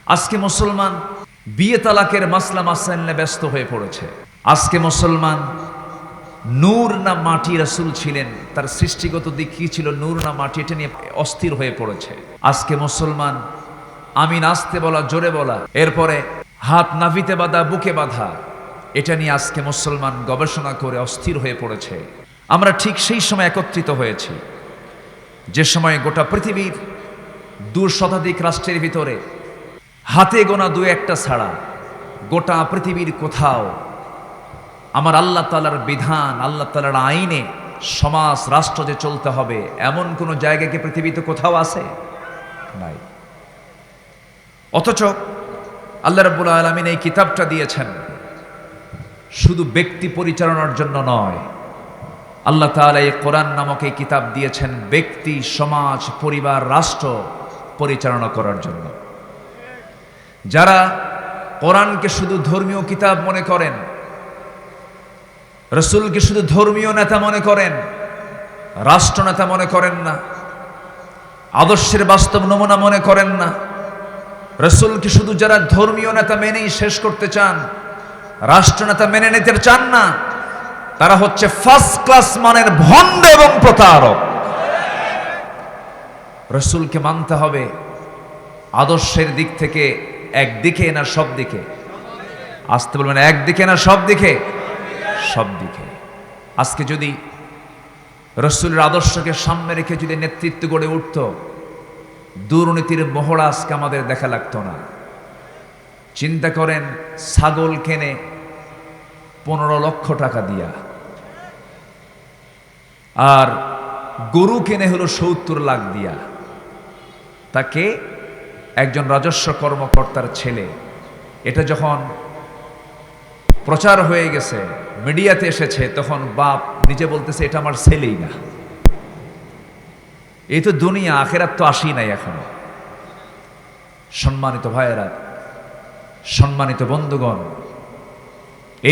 আজকে মুসলমান বিয়ে তালাকের মাসলা মাসাইল নিয়ে ব্যস্ত হয়ে পড়েছে। আজকে মুসলমান নূর না মাটি রাসূল ছিলেন, তার সৃষ্টিগত দিক কি ছিল, নূর না মাটি, এটা নিয়ে অস্থির হয়ে পড়েছে। আজকে মুসলমান আমিন আসতে বলা, জোরে বলা, এরপরে হাত নাভিতে বাঁধা, বুকে বাঁধা, এটা নিয়ে আজকে মুসলমান গবেষণা করে অস্থির হয়ে পড়েছে। আমরা ঠিক সেই সময় একত্রিত হয়েছি যে সময় গোটা পৃথিবীর 2 শতাধিক রাষ্ট্রের ভিতরে হাতে গোনা 2-1টা ছাড়া গোটা পৃথিবীর কোথাও আমার আল্লাহ তাআলার বিধান, আল্লাহ তাআলার আইনে সমাজ রাষ্ট্র যে চলতে হবে, এমন কোন জায়গা কি পৃথিবীতে কোথাও আছে? নাই। অথচ আল্লাহ রাব্বুল আলামিন এই কিতাবটা দিয়েছেন শুধু ব্যক্তি পরিচালনার জন্য নয়। আল্লাহ তাআলা এই কোরআন নামক এই কিতাব দিয়েছেন ব্যক্তি, সমাজ, পরিবার, রাষ্ট্র পরিচালনা করার জন্য। যারা কোরআনকে শুধু ধর্মীয় কিতাব মনে করেন, রাসূলকে শুধু ধর্মীয় নেতা মনে করেন, রাষ্ট্রনেতা মনে করেন না, আদর্শের বাস্তব নমুনা মনে করেন না, রাসূলকে শুধু যারা ধর্মীয় নেতা মেনেই শেষ করতে চান, রাষ্ট্রনেতা মেনে নিতে চান না, তারা হচ্ছে ফার্স্ট ক্লাস মানের ভণ্ড এবং প্রতারক। রাসূলকে মানতে হবে আদর্শের দিক থেকে একদিকে না সব দিকে? আসতে বলবেন, একদিকে না সব দিকে? সব দিকে। আজকে যদি রাসূলের আদর্শকে সামনে রেখে যদি নেতৃত্ব গড়ে উঠত, দুর্নীতির মহড়া আজকে আমাদের দেখা লাগতো না। চিন্তা করেন, ছাগল কেনে 15 লক্ষ টাকা দিয়া, আর গরু কেনে হলো 70 লাখ দিয়া। তাকে একজন রাজস্ব কর্মকর্তার ছেলে। এটা যখন প্রচার হয়ে গেছে, মিডিয়াতে এসেছে, তখন বাপ নিজে বলতেছে এটা আমার ছেলেই না। এই তো দুনিয়া, আখেরাত তো আসি নাই এখনো। সম্মানিত ভাইয়েরা, সম্মানিত বন্ধুগণ,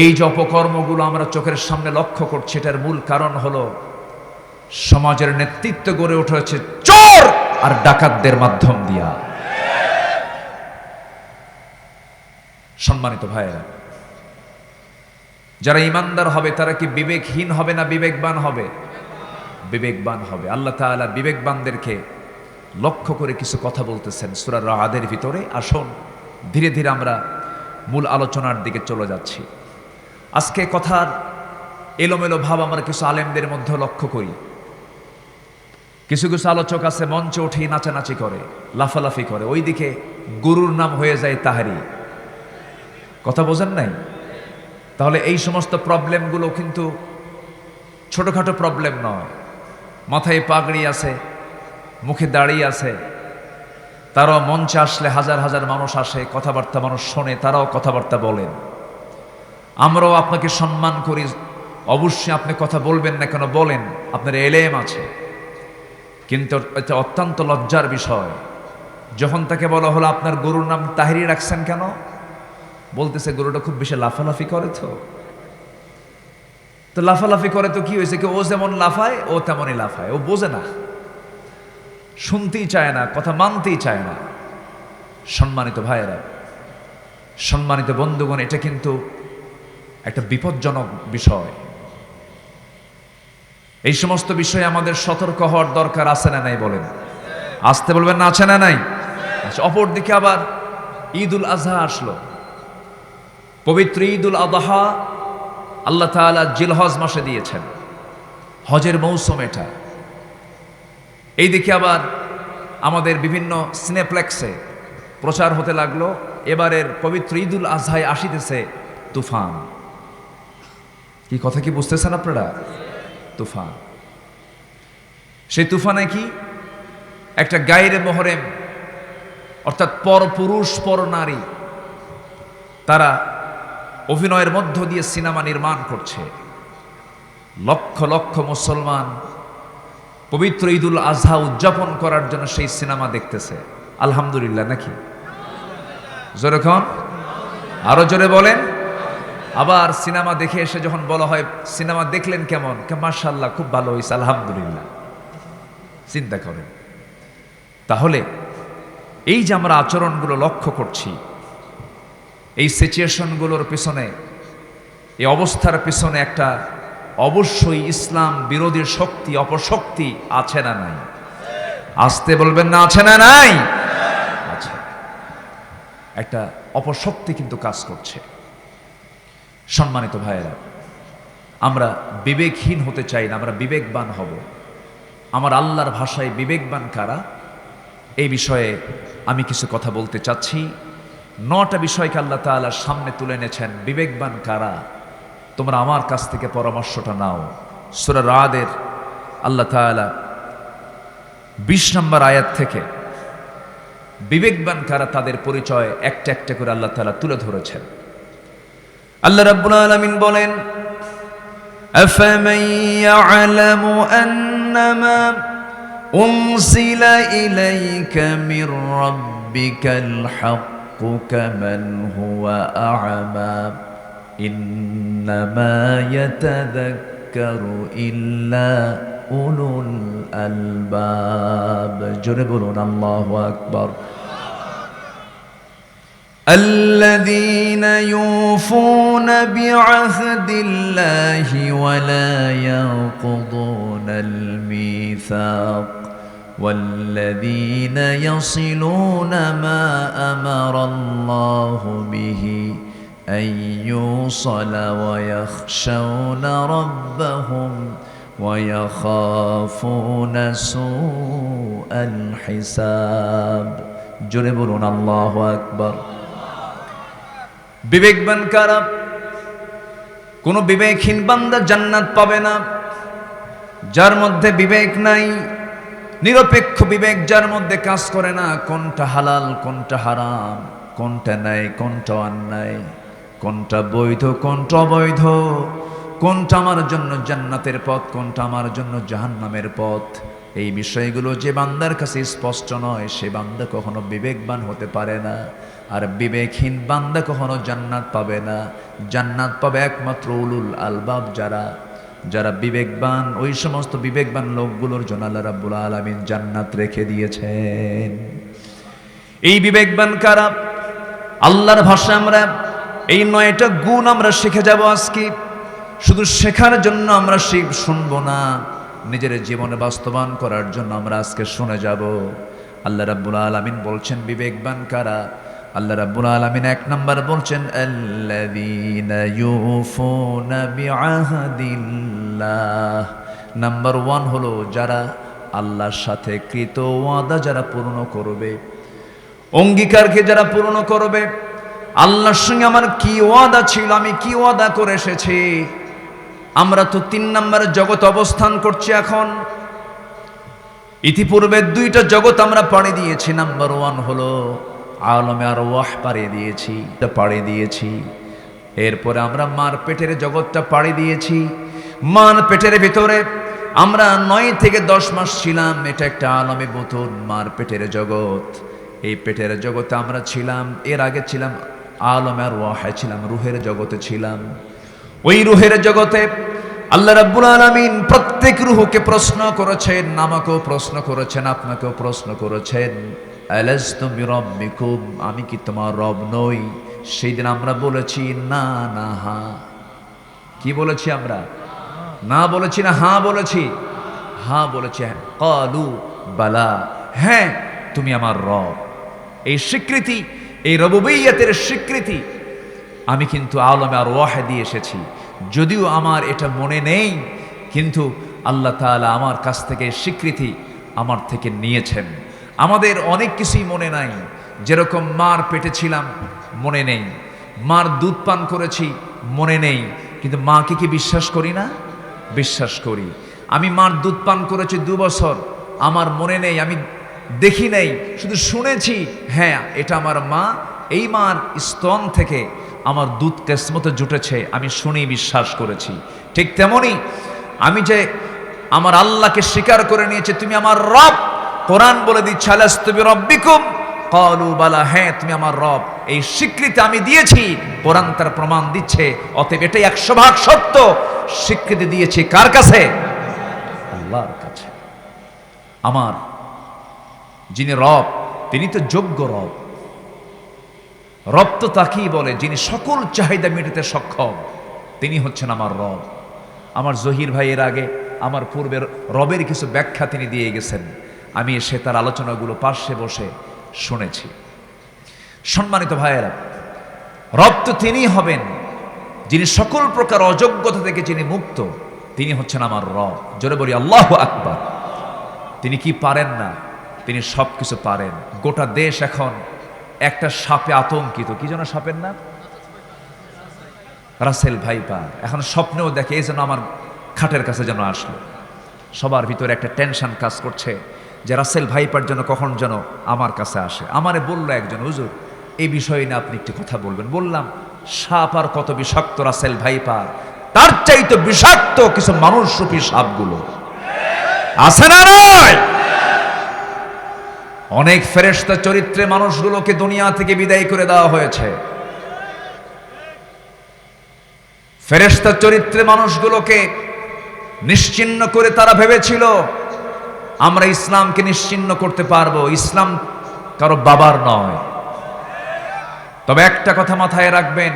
এই যে অপকর্মগুলো আমরা চোখের সামনে লক্ষ্য করছি, এটার মূল কারণ হলো সমাজের নেতৃত্ব গড়ে উঠেছে চোর আর ডাকাতদের মাধ্যম দিয়া। সম্মানিত ভাইয়েরা, যারা ইমানদার হবে তারা কি বিবেকহীন হবে না বিবেকবান হবে? বিবেকবান হবে। আল্লাহ তাআলা বিবেকবানদেরকে লক্ষ্য করে কিছু কথা বলতেছেন সূরা রা'দের ভিতরে। আসুন ধীরে ধীরে আমরা মূল আলোচনার দিকে চলে যাচ্ছি। আজকে কথার এলোমেলো ভাব আমরা কিছু আলেমদের মধ্যে লক্ষ্য করি। কিছু কিছু আলোচক আছে মঞ্চে উঠে নাচানাচি করে, লাফালাফি করে, ওইদিকে গুরুর নাম হয়ে যায় তাহারি। কথা বোঝেন নাই? তাহলে এই সমস্ত প্রবলেমগুলো কিন্তু ছোটখাটো প্রবলেম নয়। মাথায় পাগড়ি আছে, মুখে দাড়ি আছে, তারাও মঞ্চে আসলে হাজার হাজার মানুষ আসে, কথাবার্তা মানুষ শোনে, তারাও কথাবার্তা বলেন। আমরাও আপনাকে সম্মান করি, অবশ্যই আপনি কথা বলবেন না কেন, বলেন, আপনার এলেম আছে। কিন্তু এটা অত্যন্ত লজ্জার বিষয় যখন তাকে বলা হলো আপনার গরুর নাম তাহেরি রাখছেন কেন, বলতেছে গরুটা খুব বেশি লাফালাফি করে। তো লাফালাফি করে তো কি হয়েছে, কি ও যেমন লাফায় ও তেমনই লাফায়, ও বোঝে না, শুনতেই চায় না, কথা মানতেই চায় না। সম্মানিত ভাইয়েরা, সম্মানিত বন্ধুগণ, এটা কিন্তু একটা বিপজ্জনক বিষয়। এই সমস্ত বিষয়ে আমাদের সতর্ক হওয়ার দরকার আছে না নাই? বলেন, আসতে বলবেন না, আছে না নাই? আচ্ছা, অপরদিকে আবার ঈদুল আজহা আসলো, পবিত্র ঈদুল আযহা আল্লাহ তাআলা জিলহজ মাসে দিয়েছেন, হজের মৌসুম এটা। এইদিকে আবার আমাদের বিভিন্ন সিনেপ্লেক্সে প্রচার হতে লাগলো এবারের পবিত্র ঈদুল আজহায় আসিতেছে তুফান। কি কথা কি বুঝতেছেন আপনারা? তুফান। সেই তুফানে কি একটা গায়রে মোহরেম, অর্থাৎ পর পুরুষ পর নারী, তারা অভিনয়ের মধ্য দিয়ে সিনেমা নির্মাণ করছে। লক্ষ লক্ষ মুসলমান পবিত্র ঈদুল আজহা উদযাপন করার জন্য সেই সিনেমা দেখতেছে। আলহামদুলিল্লাহ নাকি? জোরে কোন, আরো জোরে বলেন। আবার সিনেমা দেখে এসে যখন বলা হয় সিনেমা দেখলেন কেমন, মাশাআল্লাহ খুব ভালো হয়েছে, আলহামদুলিল্লাহ। চিন্তা করেন, তাহলে এই যে আমরা আচরণগুলো লক্ষ্য করছি, এই সিচুয়েশনগুলোর পিছনে, এই অবস্থার পিছনে একটা অবশ্যই ইসলাম বিরোধী শক্তি, অপশক্তি আছে না নাই? আসতে বলবেন না, আছে না নাই? আছে। একটা অপশক্তি কিন্তু কাজ করছে। সম্মানিত ভাইয়েরা, আমরা বিবেকহীন হতে চাই না, আমরা বিবেকবান হব। আমার আল্লাহর ভাষায় বিবেকবান কারা, এই বিষয়ে আমি কিছু কথা বলতে চাচ্ছি। 9টা বিষয়কে আল্লাহ তাআলা সামনে তুলে এনেছেন। বিবেকবান কারা, তোমরা আমার কাছ থেকে পরামর্শটা নাও। সূরা রাদের আল্লাহ তাআলা 20 নম্বর আয়াত থেকে বিবেকবান কারা তাদের পরিচয় একটা একটা করে আল্লাহ তাআলা তুলে ধরেছেন। আল্লাহ রাব্বুল আলামিন বলেন, আফামান ইয়ালামু আন্নামা উনজিলা ইলাইকা মির রাব্বিকাল হাক্কু কামান হুয়া আ'মা ইন্নামা ইয়াতাযাক্কারু ইল্লা উলুল আলবাব। জোরে বলুন আল্লাহু আকবার। الذين يوفون بعهد الله ولا ينقضون الميثاق والذين يصلون ما أمر الله به أن يوصل ويخشون ربهم ويخافون سوء الحساب। জোরে বলুন আল্লাহু আকবার। বিবেকবান কারা? কোন বিবেকহীন বান্দা জান্নাত পাবে না। যার মধ্যে বিবেক নাই, নিরপেক্ষ বিবেক যার মধ্যে কাজ করে না, কোনটা হালাল কোনটা হারাম, কোনটা ন্যায় কোনটা অন্যায়, কোনটা বৈধ কোনটা অবৈধ, কোনটা আমার জন্য জান্নাতের পথ কোনটা আমার জন্য জাহান্নামের পথ, এই বিষয়গুলো যে বান্দার কাছে স্পষ্ট নয়, সে বান্দা কখনো বিবেকবান হতে পারে না। আর বিবেকহীন বান্দা কখনো জান্নাত পাবে না। জান্নাত পাবে একমাত্র উলুল আলবাব, যারা বিবেকবান। ওই সমস্ত বিবেকবান লোকগুলোর জন্য আল্লাহ রাব্বুল আলামিন জান্নাত রেখে দিয়েছেন। এই বিবেকবান কারা? আল্লাহর ভাষা আমরা এই 9টা গুণ আমরা শিখে যাব আজকে। শুধু শেখার জন্য আমরা শুনবো না, নিজের জীবনে বাস্তবায়ন করার জন্য আমরা আজকে শুনে যাব। আল্লাহ রাব্বুল আলামিন বলছেন বিবেকবান কারা। আল্লাহ রাব্বুল আলামিন 1 নাম্বার বলছেন, আল্লাযীনা ইউফুনা বিআহদিল্লাহ। নাম্বার 1 হলো যারা আল্লাহর সাথে কৃত ওয়াদা যারা পূর্ণ করবে, অঙ্গীকারকে যারা পূর্ণ করবে। আল্লাহর সঙ্গে আমার কি ওয়াদা ছিল, আমি কি ওয়াদা করে এসেছি। আমরা তো 3 নম্বরের জগৎ অবস্থান করছি এখন। ইতিপূর্বে 2টা জগৎ আমরা পাড়ি দিয়েছি। নাম্বার 1 হলো আলমে আরওয়াহ পাড়ি দিয়েছি। এরপরে আমরা মার পেটের জগৎটা পাড়ি দিয়েছি। মার পেটের ভিতরে আমরা 9 থেকে 10 মাস ছিলাম। এটা একটা আলমে বুতুন, মার পেটের জগৎ। এই পেটের জগতে আমরা ছিলাম। এর আগে ছিলাম আলমে আরওয়াহে, ছিলাম রুহের জগতে ছিলাম। ওই রুহের জগতে আল্লাহ রাব্বুল আলামিন প্রত্যেক রুহকে প্রশ্ন করেছেন, আমাকেও প্রশ্ন করেছেন, আপনাকেও প্রশ্ন করেছেন, আলাস্তু বিরাব্বিকুম, আমি কি তোমার রব নই? সেই দিন আমরা বলেছি না না হা। কি বলেছি আমরা? না বলেছি না হা বলেছি? হ্যাঁ বলেছি। ক্বালু বালা, হ্যাঁ তুমি আমার রব। এই স্বীকৃতি, এই রুবুবিয়্যতের স্বীকৃতি আমি কিন্তু আলমে আরওয়াহে দিয়ে এসেছি। যদিও আমার এটা মনে নেই, কিন্তু আল্লাহ তাআলা আমার কাছ থেকে স্বীকৃতি আমার থেকে নিয়েছেন। আমাদের অনেক কিছুই মনে নাই। যেরকম মার পেটে ছিলাম মনে নেই, মার দুধ পান করেছি মনে নেই, কিন্তু মাকে কি বিশ্বাস করি না? বিশ্বাস করি। আমি মার দুধ পান করেছি 2 বছর, আমার মনে নেই, আমি দেখি নাই, শুধু শুনেছি হ্যাঁ এটা আমার মা, এই মার স্তন থেকে আমার দুধ কিসমতে জুটেছে, আমি শুনি বিশ্বাস করেছি। ঠিক তেমনি আমি যে আমার আল্লাহকে স্বীকার করে নিয়েছি, তুমি আমার রব। কোরআন বলে দিচ্ছে আলাস্তু বিরাব্বিকুম ক্বালু বালা, হ্যাঁ তুমি আমার রব। এই স্বীকৃতি আমি দিয়েছি, কোরআন তার প্রমাণ দিচ্ছে। অতএব এটাই 100% সত্য। স্বীকৃতি দিয়েছি কার কাছে? আল্লাহর কাছে। আমার যিনি রব, তিনি তো যোগ্য রব। রব তো তাকেই বলে যিনি সকল চাহিদা মেটাতে সক্ষম, তিনি হচ্ছেন আমার রব। আমার জহির ভাই এর আগে আমার পূর্বের রবের কিছু ব্যাখ্যা তিনি দিয়ে গেছেন, আমি এসে তার আলোচনাগুলো পার্শ্বে বসে শুনেছি। সম্মানিত ভাইয়েরা, রব তো তিনিই হবেন যিনি সকল প্রকার অযোগ্যতা থেকে যিনি মুক্ত, তিনি হচ্ছেন আমার রব। জোরে বলি আল্লাহু আকবার। তিনি কি পারেন না? তিনি সব কিছু পারেন। গোটা দেশ এখন একটা সাপে আতঙ্কিত। কি যেন সাপের নাম? Russell viper. এখন স্বপ্নেও দেখে এই যেন আমার খাটের কাছে যেন আসলো। সবার ভিতরে একটা টেনশন কাজ করছে যে রাসেল ভাইপার যেন কখন যেন আমার কাছে আসে। আমারে বললো একজন, হুজুর এই বিষয়ে না আপনি একটু কথা বলবেন। বললাম, সাপ আর কত বিষাক্ত রাসেল ভাইপার, তার চাইতে বিষাক্ত কিছু মানুষরূপী সাপগুলো আছে না নয়? অনেক ফেরেশতা চরিত্রে মানুষগুলোকে দুনিয়া থেকে বিদায় করে দেওয়া হয়েছে। ফেরেশতা চরিত্রে মানুষগুলোকে নিশ্চিহ্ন করে তারা ভেবেছিল আমরা ইসলামকে নিশ্চিহ্ন করতে পারবো। ইসলাম কারো বাবার নয়। তবে একটা কথা মাথায় রাখবেন,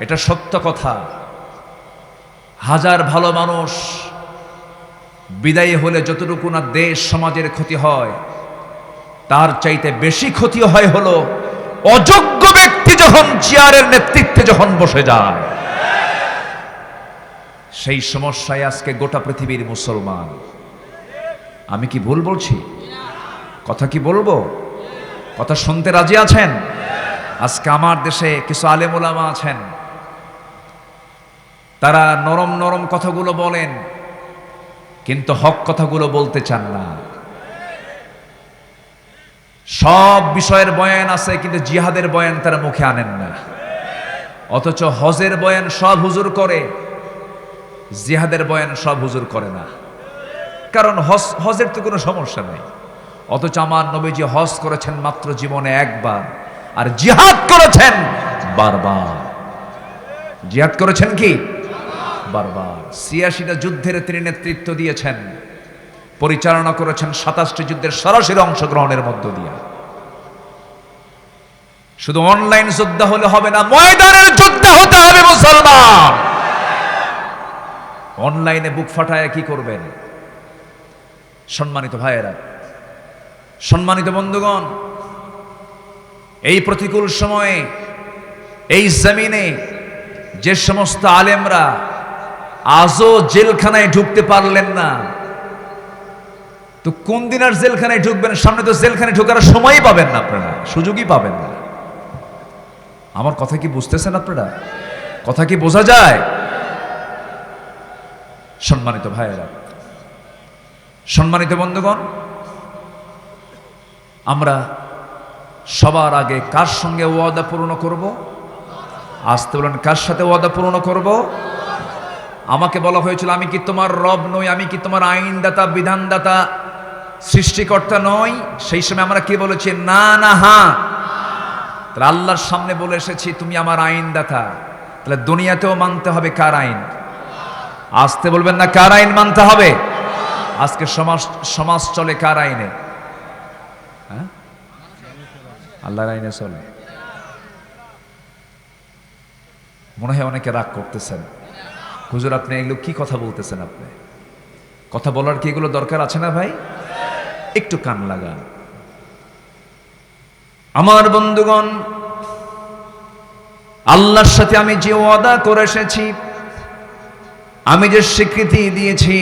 এটা সত্য কথা, হাজার ভালো মানুষ বিদায়ী হলে যতটুকু না দেশ সমাজের ক্ষতি হয়, তার চাইতে বেশি ক্ষতি হয় হলো অযোগ্য ব্যক্তি যখন চেয়ারের নেতৃত্বে যখন বসে যায়। সেই সমস্যায় আজকে গোটা পৃথিবীর মুসলমান। আমি কি ভুল বলছি? কথা কি বলবো? কথা শুনতে রাজি আছেন? আজকে আমার দেশে কিছু আলেম ওলামা আছেন, তারা নরম নরম কথাগুলো বলেন, কিন্তু হক কথাগুলো বলতে চান না। সব বিষয়ের বয়ান আছে, কিন্তু জিহাদের বয়ান তারা মুখে আনেন না। অথচ হজের বয়ান সব হুজুর করে, জিহাদের বয়ান সব হুজুর করে না। কারণ হজের তো কোনো সমস্যা নেই। অথচ আমার নবীজি হজ করেছেন মাত্র জীবনে একবার, আর জিহাদ করেছেন বারবার। জিহাদ করেছেন কি? বারবার। ৮৬টা যুদ্ধের তিনি নেতৃত্ব দিয়েছেন, পরিচালনা করেছেন ২৭টি যুদ্ধের সরাসরি অংশগ্রহণের মধ্য দিয়ে। শুধু অনলাইন যোদ্ধা হলে হবে না, ময়দানের যোদ্ধা হতে হবে মুসলমান। অনলাইনে বুক ফাটায় কি করবেন? সম্মানিত ভাইয়েরা, সম্মানিত বন্ধুগণ, এই প্রতিকূল সময়ে এই জমিনে যে সমস্ত আলেমরা আজও জেলখানায় ঢুকতে পারলেন না, তো কোন দিন আর জেলখানায় ঢুকবেন? সামনে তো জেলখানায় ঢোকার সময়ই পাবেন না, আপনারা সুযোগই পাবেন না। আমার কথা কি বুঝতেছেন আপনারা? কথা কি বোঝা যায়? সম্মানিত ভাইয়েরা, সম্মানিত বন্ধুগণ, আমরা সবার আগে কার সঙ্গে ওয়াদা পূর্ণ করব? আসতে বলেন, কার সাথে ওয়াদা পূর্ণ করব? আমাকে বলা হয়েছিল আমি কি তোমার রব নই? আমি কি তোমার আইনদাতা, বিধানদাতা, সৃষ্টিকর্তা নই? সেই সময় আমরা কি বলেছি? না না হ্যাঁ। তাহলে আল্লাহর সামনে বলে এসেছি তুমি আমার আইনদাতা, তাহলে দুনিয়াতেও মানতে হবে কার আইন? আসতে বলবেন না, কার আইন মানতে হবে? আজকে সমাজ চলে কার আইনে? হ্যাঁ, আল্লাহর আইনে চলে। মনে হয় অনেকে রাগ করতেছেন, হুজুর আপনি এগুলো কি কথা বলতেছেন? আপনি কথা বলার কি এগুলো দরকার আছে না ভাই? একটু কান লাগান। আমার বন্ধুগণ, আল্লাহর সাথে আমি যে ওয়াদা করে এসেছি, আমি যে স্বীকৃতি দিয়েছি,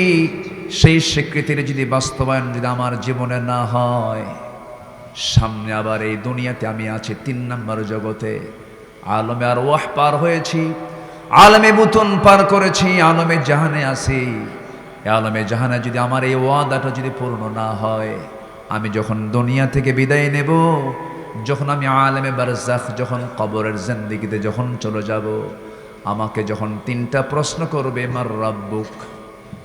সেই স্বীকৃতির যদি বাস্তবায়ন যদি আমার জীবনে না হয়, সামনে আবার এই দুনিয়াতে আমি আছি ৩ নম্বর জগতে। আলমে আর ওয়াহ পার হয়েছি, আলমে বুতুন পার করেছি, আলমে জাহানে আছি। আলমে জাহানে যদি আমার এই ওয়াদাটা যদি পূর্ণ না হয়, আমি যখন দুনিয়া থেকে বিদায় নেব, যখন আমি আলেমে বারজাখ, যখন কবরের জিন্দেগিতে যখন চলে যাব, আমাকে যখন 3টা প্রশ্ন করবে, মার রাব্বুক,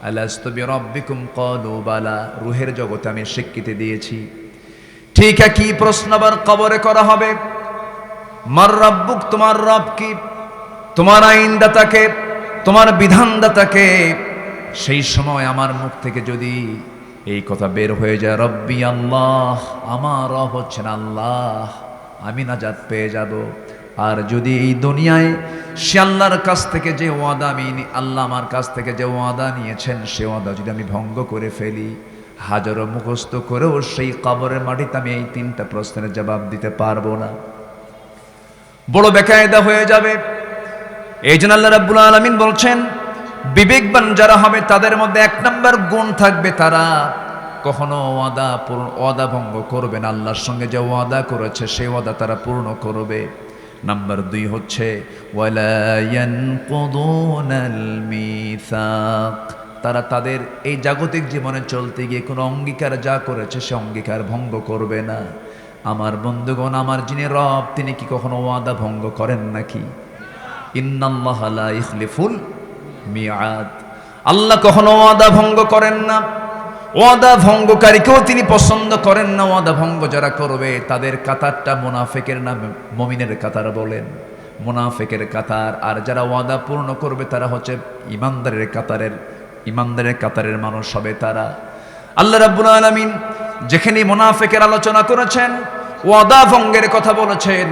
আলাস্তু বিরাব্বিকুম, ক্বালু বালা। রুহের জগতে আমি স্বীকৃতি দিয়েছি, ঠিক কি প্রশ্ন আবার কবরে করা হবে? মার রাব্বুক, তোমার রব কি? তোমার আইনদাতাকে, তোমার বিধানদাতাকে? সেই সময় আমার মুখ থেকে যদি এই কথা বের হয়ে যায়, রব্বি আল্লাহ, আমার রব হচ্ছেন আল্লাহ, আমি নাজাত পেয়ে যাব। আর যদি এই দুনিয়ায় সে আল্লাহর কাছ থেকে যে ওয়াদা আল্লাহ আমার কাছ থেকে যে ওয়াদা নিয়েছেন, সে ওয়াদা যদি আমি ভঙ্গ করে ফেলি, হাজারো মুখস্থ করেও সেই কবরের মাটিতে আমি এই 3টা প্রশ্নের জবাব দিতে পারবো না, বড় বেকায়দা হয়ে যাবে। এই জন্য আল্লাহ রাব্বুল আলামিন বলছেন, বিবেকবান যারা হবে তাদের মধ্যে 1 নম্বর গুণ থাকবে, তারা কখনো ওয়াদা ভঙ্গ করবে না, আল্লাহর সঙ্গে যে ওয়াদা করেছে সেই ওয়াদা তারা পূর্ণ করবে। নাম্বার 2 হচ্ছে ওয়ালা ইয়ানকুদুনাল মিসাক, তারা তাদের এই জাগতিক জীবনে চলতে গিয়ে কোনো অঙ্গীকার যা করেছে সে অঙ্গীকার ভঙ্গ করবে না। আমার বন্ধুগণ, আমার যিনি রব তিনি কি কখনো ওয়াদা ভঙ্গ করেন নাকি? ইন্নাল্লাহা লা ইখলিফুল মিআদ, আল্লাহ কখনো ওয়াদা ভঙ্গ করেন না। ওয়াদা ভঙ্গকারীকেও তিনি পছন্দ করেন না। ওয়াদা ভঙ্গ যারা করবে তাদের কাতারটা মুনাফিকের নামে মুমিনের কাতার বলেন, মুনাফিকের কাতার। আর যারা ওয়াদা পূর্ণ করবে তারা হচ্ছে ইমানদারের কাতারের মানুষ হবে তারা। আল্লাহ রাব্বুল আলামিন যেখানে মুনাফিকের আলোচনা করেছেন, ওয়াদা ভঙ্গের কথা বলেছেন,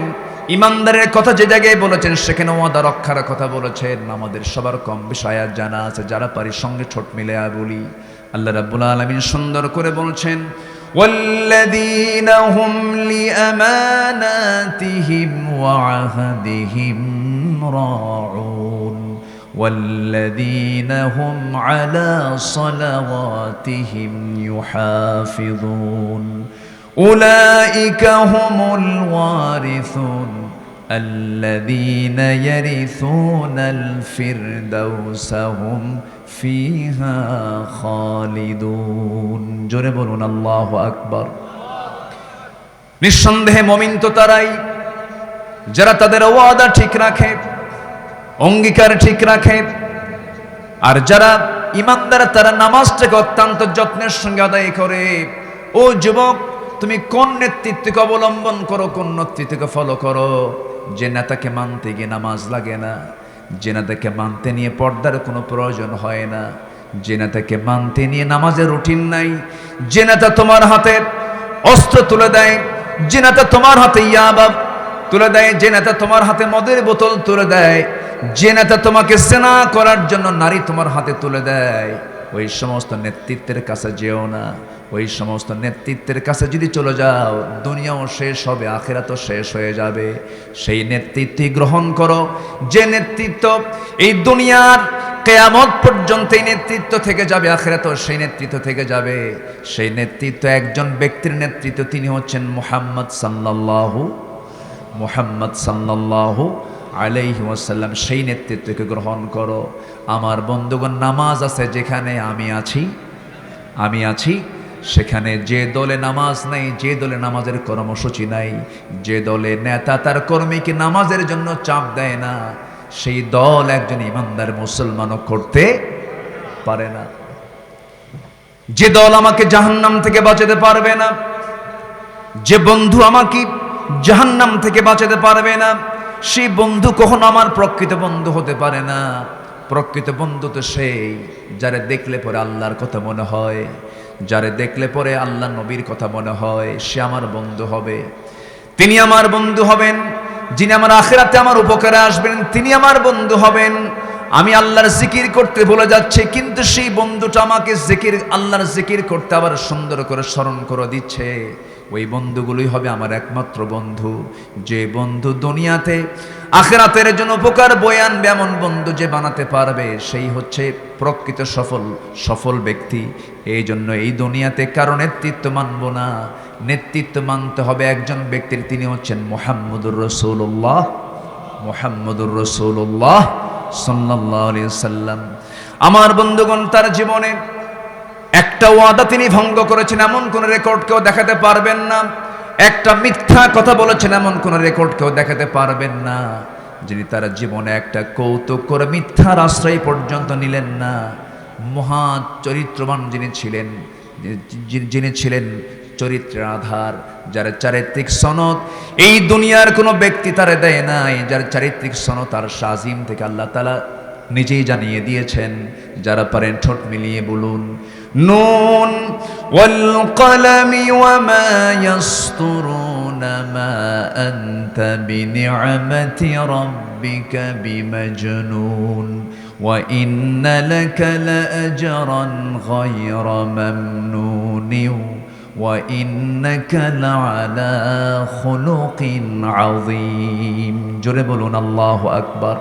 ইমানদারের কথা যে জায়গায় বলেছেন সেখানে ওয়াদা রক্ষার কথা বলেছেন। আমাদের সবার কম বিষয় জানা আছে, যারা পারি সঙ্গে ছোট মিলে বলি। আল্লাহ রাব্বুল আলামিন সুন্দর করে বলছেন, ওয়াল্লাযীনা হুম লিআমানাতিহিম ওয়া আহদিহিম রাউন ওয়াল্লাযীনা হুম আলা সালাওয়াতিহিম ইউহাফিযুন উলাইকা হুমুল ওয়ারিসুন الذين يرثون الفردوس هم فيها خالدون। জোরে বলুন আল্লাহু আকবার। নিঃসন্দেহে মুমিন তো তারাই যারা তাদের ওয়াদা ঠিক রাখে, অঙ্গীকার ঠিক রাখে। আর যারা ইমানদার তারা নামাজটাকে অত্যন্ত যত্নের সঙ্গে আদায় করে। ও যুবক, তুমি কোন নেতৃত্বকে অবলম্বন করো, কোন নেতৃত্বকে ফলো করো? যে নেতাকে মানতে গিয়ে নামাজ লাগে না, যে নেতাকে মানতে নিয়ে পর্দার কোনো প্রয়োজন হয় না, যে নেতাকে মানতে নিয়ে নামাজের রুটিন নাই, যে নেতা তোমার হাতে অস্ত্র তুলে দেয়, যে নেতা তোমার হাতে ইয়াবা তুলে দেয়, যে নেতা তোমার হাতে মদের বোতল তুলে দেয়, যে নেতা তোমাকে সেনা করার জন্য নারী তোমার হাতে তুলে দেয়, ওই সমস্ত নেতৃত্বের কাছে যেও না। ওই সমস্ত নেতৃত্বের কাছে যদি চলে যাও, দুনিয়াও শেষ হবে, আখিরাতও শেষ হয়ে যাবে। সেই নেতৃত্বই গ্রহণ করো, যে নেতৃত্ব এই দুনিয়ার কিয়ামত পর্যন্ত এই নেতৃত্ব থেকে যাবে, আখিরাতও সেই নেতৃত্ব থেকে যাবে। সেই নেতৃত্ব একজন ব্যক্তির নেতৃত্ব, তিনি হচ্ছেন মুহাম্মদ সাল্লাল্লাহু আলাইহি ওয়াসাল্লাম। সেই নেতৃত্বকে গ্রহণ করো। আমার বন্ধুগণ, নামাজ আছে যেখানে আমি আছি সেখানে যে দলে নামাজ নাই, যে দলে নামাজের কর্মসূচি নাই, যে দলে নেতা তার কর্মীকে নামাজের জন্য চাপ দেয় না, সেই দল একজন ইমানদার মুসলমানও করতে পারে না। যে দল আমাকে জাহান্নাম থেকে বাঁচাতে পারবে না, যে বন্ধু আমাকে জাহান্নাম থেকে বাঁচাতে পারবে না, সেই বন্ধু কখনো আমার প্রকৃত বন্ধু হতে পারে না। প্রকৃত বন্ধু তো সেই যারে দেখলে পরে আল্লাহর কথা মনে হয়, যারে দেখলে পরে আল্লাহ নবীর কথা মনে হয়, সে আমার বন্ধু হবে। তিনি আমার বন্ধু হবেন। যিনি আমার আখিরাতে আমার উপকারে আসবেন তিনি আমার বন্ধু হবেন। আমি আল্লাহর জিকির করতে ভুলে যাচ্ছি, কিন্তু সেই বন্ধুটা আমাকে আল্লাহর জিকির করতে আবার সুন্দর করে স্মরণ করে দিচ্ছে। ওই বন্ধুগুলোই হবে আমার একমাত্র বন্ধু। যে বন্ধু দুনিয়াতে আখিরাতের জন্য উপকার বয়ে আনবে, এমন বন্ধু যে বানাতে পারবে, সেই হচ্ছে প্রকৃত সফল ব্যক্তি। এই জন্য এই দুনিয়াতে কারো নেতৃত্ব মানব না, নেতৃত্ব মানতে হবে একজন ব্যক্তির, তিনি হচ্ছেন মুহাম্মদুর রাসূলুল্লাহ সাল্লাল্লাহু আলাইহি ওয়াসাল্লাম। আমার বন্ধুগণ, তার জীবনে একটা ওয়াদা তিনি ভঙ্গ করেছেন এমন কোন রেকর্ড কেউ দেখাতে পারবেন না। একটা মিথ্যা কথা বলেছেন এমন কোন রেকর্ড কেউ দেখাতে পারবেন না। যিনি তার জীবনে একটা কৌতুক করে মিথ্যার আশ্রয় পর্যন্ত নিলেন না। মহা চরিত্রবান যিনি ছিলেন চরিত্রের আধার, যার চারিত্রিক সনদ এই দুনিয়ার কোনো ব্যক্তি তারে দেয় নাই, যার চারিত্রিক সনদ তার শাজিম থেকে আল্লাহ তাআলা নিজেই জানিয়ে দিয়েছেন। যারা পারেন ঠোঁট মিলিয়ে বলুন নুন ওয়াল কলামি ওয়া মা ইয়াসতুরুনা মা আনতা বিনি'মাতি রাব্বিকা বিমাজনুন ওয়া ইন্না লাকা লাআজরান গায়রা মামনুন ওয়া ইন্নাকা লাআলা খুলুকিন আযীম। জোরে বলুন আল্লাহু আকবার।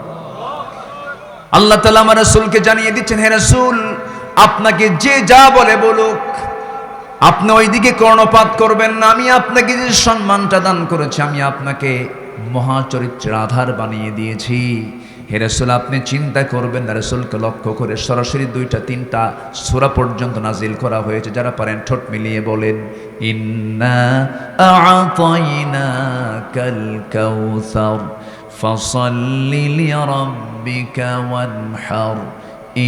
আল্লাহ তাআলা আমার রাসূলকে জানিয়ে দিচ্ছেন, হে রাসূল, আপনাকে যে যা বলে বলুক, আপনি ওইদিকে কর্ণপাত করবেন না। আমি আপনাকে যে সম্মানটা দান করেছি, আমি আপনাকে মহাচরিত্রের আধার বানিয়ে দিয়েছি। হে রাসূল, আপনি চিন্তা করবেন না। রাসূলকে লক্ষ্য করে সরাসরি 2-3টা সূরা পর্যন্ত নাজিল করা হয়েছে। যারা পারেন ঠোঁট মিলিয়ে বলেন ইন্না আ'তাইনাকাল কাউসার ফাসাল্লি লিরাব্বিকা ওয়ানহার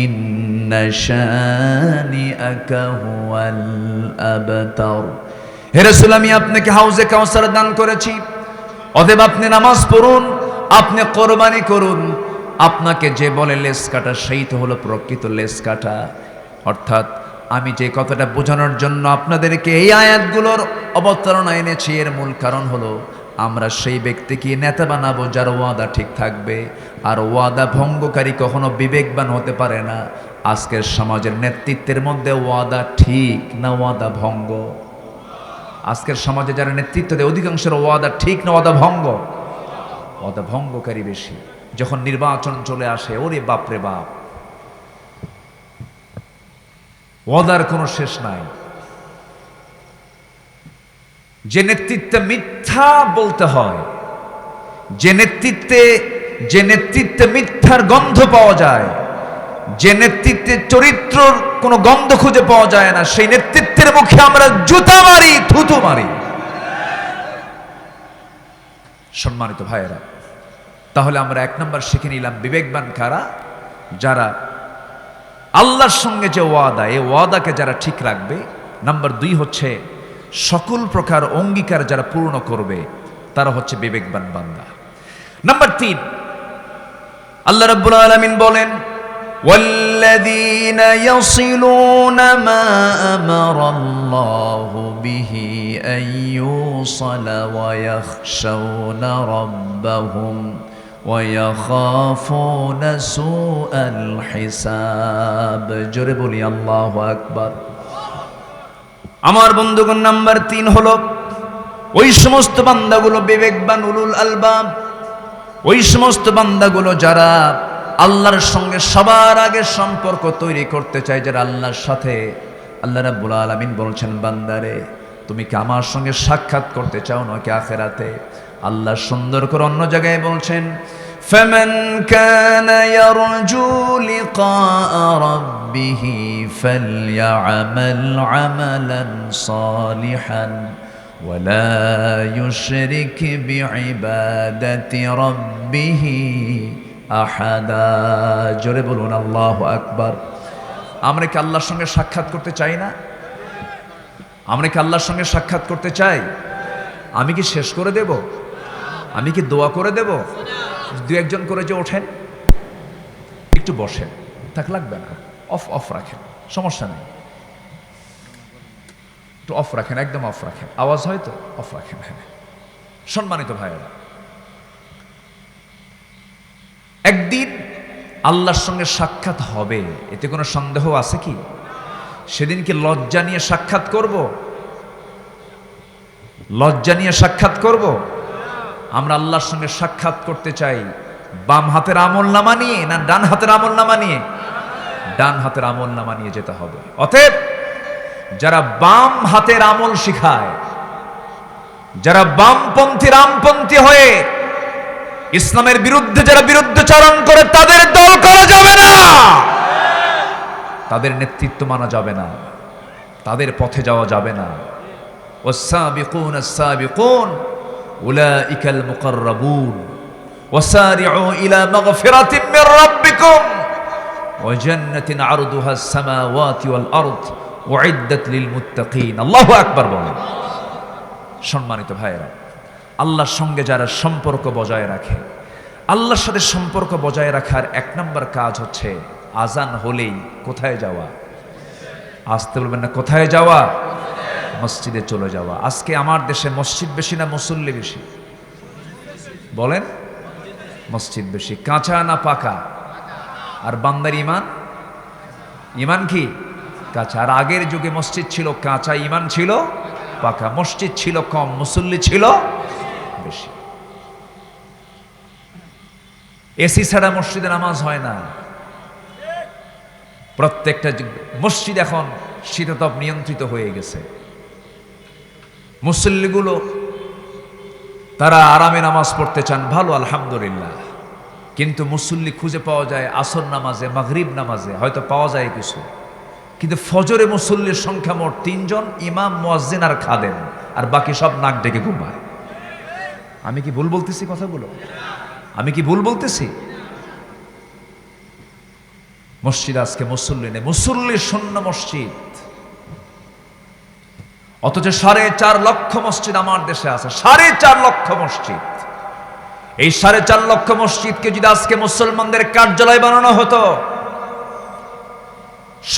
ইন্না শানিআকা হুয়াল আবতার। হে রাসূল, আমি আপনাকে হাউজে কাউসার দান করেছি, অতএব আপনি নামাজ পড়ুন, আপনি কোরবানি করুন। আপনাকে যে বলে লেস কাটা, সেই তো হলো প্রকৃত লেস কাটা। অর্থাৎ আমি যে কথাটা বোঝানোর জন্য আপনাদেরকে এই আয়াতগুলোর অবতারণা এনেছি, এর মূল কারণ হলো আমরা সেই ব্যক্তিকে নেতা বানাবো যার ওয়াদা ঠিক থাকবে। আর ওয়াদা ভঙ্গকারী কখনো বিবেকবান হতে পারে না। আজকের সমাজের নেতৃত্বের মধ্যে ওয়াদা ঠিক না ওয়াদা ভঙ্গ? আজকের সমাজে যারা নেতৃত্ব দেয় অধিকাংশের ওয়াদা ঠিক না ওয়াদা ভঙ্গ? ওয়াদা ভঙ্গকারী বেশি। যখন নির্বাচন চলে আসে, ওরে বাপরে বাপ, ওয়াদার কোনো শেষ নাই। যে নেতৃত্বে মিথ্যা বলতে হয়, যে নেতৃত্বে মিথ্যার গন্ধ পাওয়া যায়, যে নেতৃত্বে চরিত্রর কোনো গন্ধ খুঁজে পাওয়া যায় না, সেই নেতৃত্বের মুখে আমরা জুতা মারি, থুতু মারি। সম্মানিত ভাইয়েরা, তাহলে আমরা 1 নম্বর শিখে নিলাম বিবেকবান কারা? যারা আল্লাহর সঙ্গে যে ওয়াদা, এই ওয়াদাকে যারা ঠিক রাখবে। নাম্বার 2 হচ্ছে সকল প্রকার অঙ্গীকার যারা পূর্ণ করবে, তারা হচ্ছে বিবেকবান বান্দা। নাম্বার 3, আল্লাহ রাব্বুল আলামিন বলেন ওয়াল্লাযীনা ইয়াসিলুনা মা আমারাল্লাহু বিহি আইয়ুসালা ওয়া ইয়াখশাউনা রাব্বাহুম ওয়া ইয়াখাফুনা সুআল হিসাব। জোরে বলি আল্লাহু আকবার। আমার বন্ধুগণ, নাম্বার 3 হলো ওই সমস্ত বান্দাগুলো বিবেকবান, উলুল আলবাব, ওই সমস্ত বান্দাগুলো যারা আল্লাহর সঙ্গে সবার আগে সম্পর্ক তৈরি করতে চায়, যারা আল্লাহর সাথে। আল্লাহ রাব্বুল আলামিন বলছেন, বান্দারে, তুমি কি আমার সঙ্গে সাক্ষাৎ করতে চাও নাকি আখিরাতে? আল্লাহ সুন্দর করে অন্য জায়গায় বলছেন, ফামান কানা ইয়ারজু লিকাআ রাব্বিহি ফালইআমাল আমালান সালিহান ওয়ালা ইউশরিক বিইবাদাতি রাব্বিহি আহাদা। জোরে বলুন আল্লাহু আকবার। আমরা কি আল্লাহর সঙ্গে সাক্ষাৎ করতে চাই না? আমরা কি আল্লাহর সঙ্গে সাক্ষাৎ করতে চাই? আমি কি শেষ করে দেব? আমি কি দোয়া করে দেব? 2-1জন করে যে ওঠেন, একটু বসেন, থাক লাগবে না, অফ রাখেন, সমস্যা নেই, একটু অফ রাখেন, একদম অফ রাখেন, আওয়াজ হয়তো অফ রাখেন। হ্যাঁ, সম্মানিত ভাইয়েরা, একদিন আল্লাহর সঙ্গে সাক্ষাৎ হবে, এতে কোনো সন্দেহ আছে কি? সেদিন কি লজ্জা নিয়ে সাক্ষাৎ করব? লজ্জা নিয়ে সাক্ষাৎ করব? আমরা আল্লাহর সঙ্গে সাক্ষাৎ করতে চাই বাম হাতের আমলনামা নিয়ে না ডান হাতের আমলনামা নিয়ে? ডান হাতের আমলনামা নিয়ে যেতে হবে। অতএব যারা বাম হাতের আমল শিখায়, যারা বামপন্থী রামপন্থী হয়ে ইসলামের বিরুদ্ধে যারা বিরুদ্ধচারণ করে, তাদের দল করা যাবে না, তাদের নেতৃত্ব মানা যাবে না, তাদের পথে যাওয়া যাবে না। ওয়াস-সাবিকুন আস-সাবিকুন উলাইকাল মুকাররাবুন ওয়াসারি'ু ইলা মাগফিরাতিন মির রাব্বিকুম ওয়া জান্নাতিন আরদুহা আস-সামাওয়াতি ওয়াল আরদ উইদ্দাত লিল মুত্তাকিন। আল্লাহু আকবার বলেন। সম্মানিত ভাইয়েরা, আল্লাহর সঙ্গে যারা সম্পর্ক বজায় রাখে, আল্লাহর সাথে সম্পর্ক বজায় রাখার এক নম্বর কাজ হচ্ছে আজান হলেই কোথায় যাওয়া? আসতে বলবেন না, কোথায় যাওয়া? মসজিদে চলে যাওয়া। আজকে আমার দেশে মসজিদ বেশি না মুসল্লি বেশি? বলেন। মসজিদ বেশি। কাঁচা না পাকা? আর বান্দার ইমান? ইমান কি? কাঁচা। আর আগের যুগে মসজিদ ছিল কাঁচা, ইমান ছিল পাকা। মসজিদ ছিল কম, মুসল্লি ছিল বেশি। এসি ছাড়া মসজিদে নামাজ হয় না। প্রত্যেকটা মসজিদ এখন শীতাতপ নিয়ন্ত্রিত হয়ে গেছে। মুসল্লিগুলো তারা আরামে নামাজ পড়তে চান, ভালো, আলহামদুলিল্লাহ। কিন্তু মুসল্লি খুঁজে পাওয়া যায় আসর নামাজে, মাগরিব নামাজে হয়তো পাওয়া যায় কিছু, কিন্তু ফজরে মুসল্লির সংখ্যা মোট 3 জন, ইমাম, মুয়াজ্জিন আর খাদেম, আর বাকি সব নাক ডেকে ঘুমায়। আমি কি ভুল বলতেছি কথাগুলো? আমি কি ভুল বলতেছি? মসজিদ আজকে মুসল্লি নেই, মুসল্লি শূন্য মসজিদ। অথচ 4.5 লক্ষ মসজিদ আমার দেশে আছে, 4.5 লক্ষ মসজিদ। এই 4.5 লক্ষ মসজিদকে যদি আজকে মুসলমানদের কার্যালয় বানানো হতো,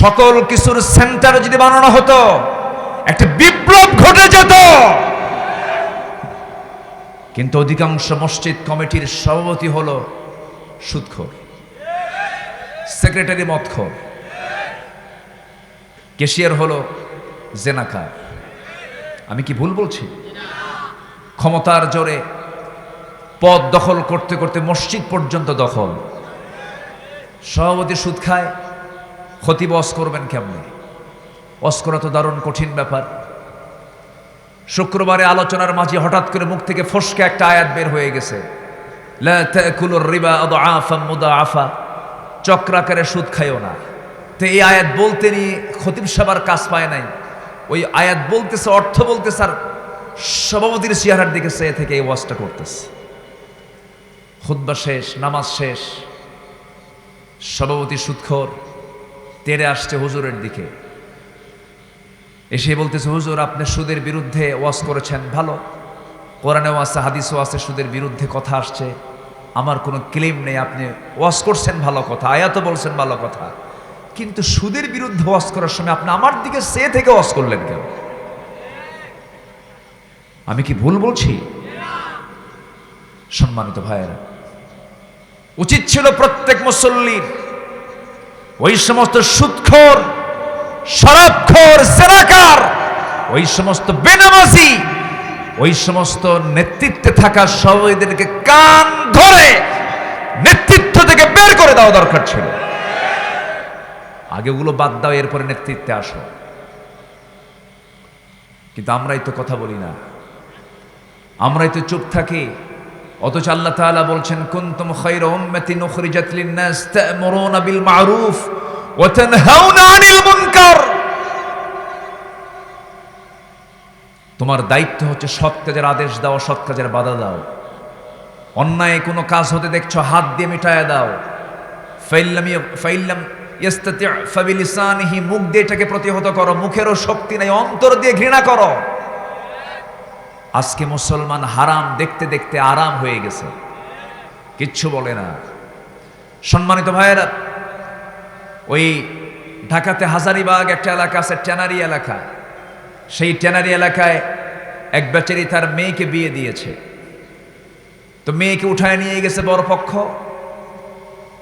সকল কিছুর সেন্টার যদি বানানো হতো, একটা বিপ্লব ঘটে যেত। কিন্তু অধিকাংশ মসজিদ কমিটির সভাপতি হলো সুদখোর, সেক্রেটারি মদখোর, ক্যাশিয়ার হলো জেনাকার। আমি কি ভুল বলছি? ক্ষমতার জোরে পদ দখল করতে করতে মসজিদ পর্যন্ত দখল। সভাপতি সুদ খায়, খতিব ওয়াজ করবেন কেমনে? ওয়াজ করা তো দারুণ কঠিন ব্যাপার। শুক্রবারে আলোচনার মাঝে হঠাৎ করে মুখ থেকে ফসকে একটা আয়াত বের হয়ে গেছে, লা তাকুলুর রিবা আদআফা মুদাআফা, চক্রাকারে সুদ খাইও না। তো এই আয়াত বলতে নিয়ে খতিব সাহেব কাজ পায় নাই। ওই আয়াত বলতেছে, অর্থ বলতেছে, আর সভাপতির চেহারার দিকে চেয়ে থেকে এই ওয়াজটা করতেছে। খুতবা শেষ, নামাজ শেষ, সভাপতি সুদখোর তেড়ে আসছে হুজুরের দিকে, এসে বলতেছে, হুজুর আপনি সুদের বিরুদ্ধে ওয়াজ করেছেন, ভালো, কোরআনেও আছে হাদিসও আছে সুদের বিরুদ্ধে কথা আসছে, আমার কোনো ক্লেম নেই, আপনি ওয়াজ করছেন ভালো কথা, আয়াতও বলছেন ভালো কথা, কিন্তু সুদের বিরুদ্ধে ওয়াজ করার সময় আপনি আমার দিকে সে থেকে ওয়াজ করলেন কেন? আমি কি ভুল বলছি? সম্মানিত ভাইয়েরা, উচিত ছিল প্রত্যেক মুসল্লির ওই সমস্ত সুদখোর, শরাবখোর, জেনাকার, ওই সমস্ত বেনামাজি, ওই সমস্ত নেতৃত্বে থাকা সবাইদেরকে কান ধরে নেতৃত্ব থেকে বের করে দেওয়া দরকার ছিল। আগে ওগুলো বাদ দাও, এরপরে নেতৃত্বে আসো। কিন্তু আমরাই তো কথা বলি না, আমরাই তো চুপ থাকি। অথচ আল্লাহ তাআলা বলছেন, কুনতুম খায়রা উম্মাতিন উখরিজাত লিন-নাস তা'মুরুনা বিল মা'রুফ ওয়া তানহাউনা আনিল মুনকার। তোমার দায়িত্ব হচ্ছে সৎ কাজের আদেশ দাও, সৎ কাজের বাধা দাও। অন্যায় কোনো কাজ হতে দেখছো, হাত দিয়ে মিটায়া দাও। ফাইল্লাম ইস্তাতি' ফাবিলিসানিহি, মুখ দিয়ে এটাকে প্রতিহত করো। মুখেরও শক্তি নাই, অন্তর দিয়ে ঘৃণা করো। আজকে মুসলমান হারাম দেখতে দেখতে আরাম হয়ে গেছে, কিচ্ছু বলে না। সম্মানিত ভাইয়েরা, ওই ঢাকাতে হাজারীবাগ একটা এলাকা আছে, ট্যানারি এলাকা। সেই ট্যানারি এলাকায় এক বেচারি তার মেয়েকে বিয়ে দিয়েছে। তো মেয়েকে উঠায় নিয়ে গেছে বরপক্ষ।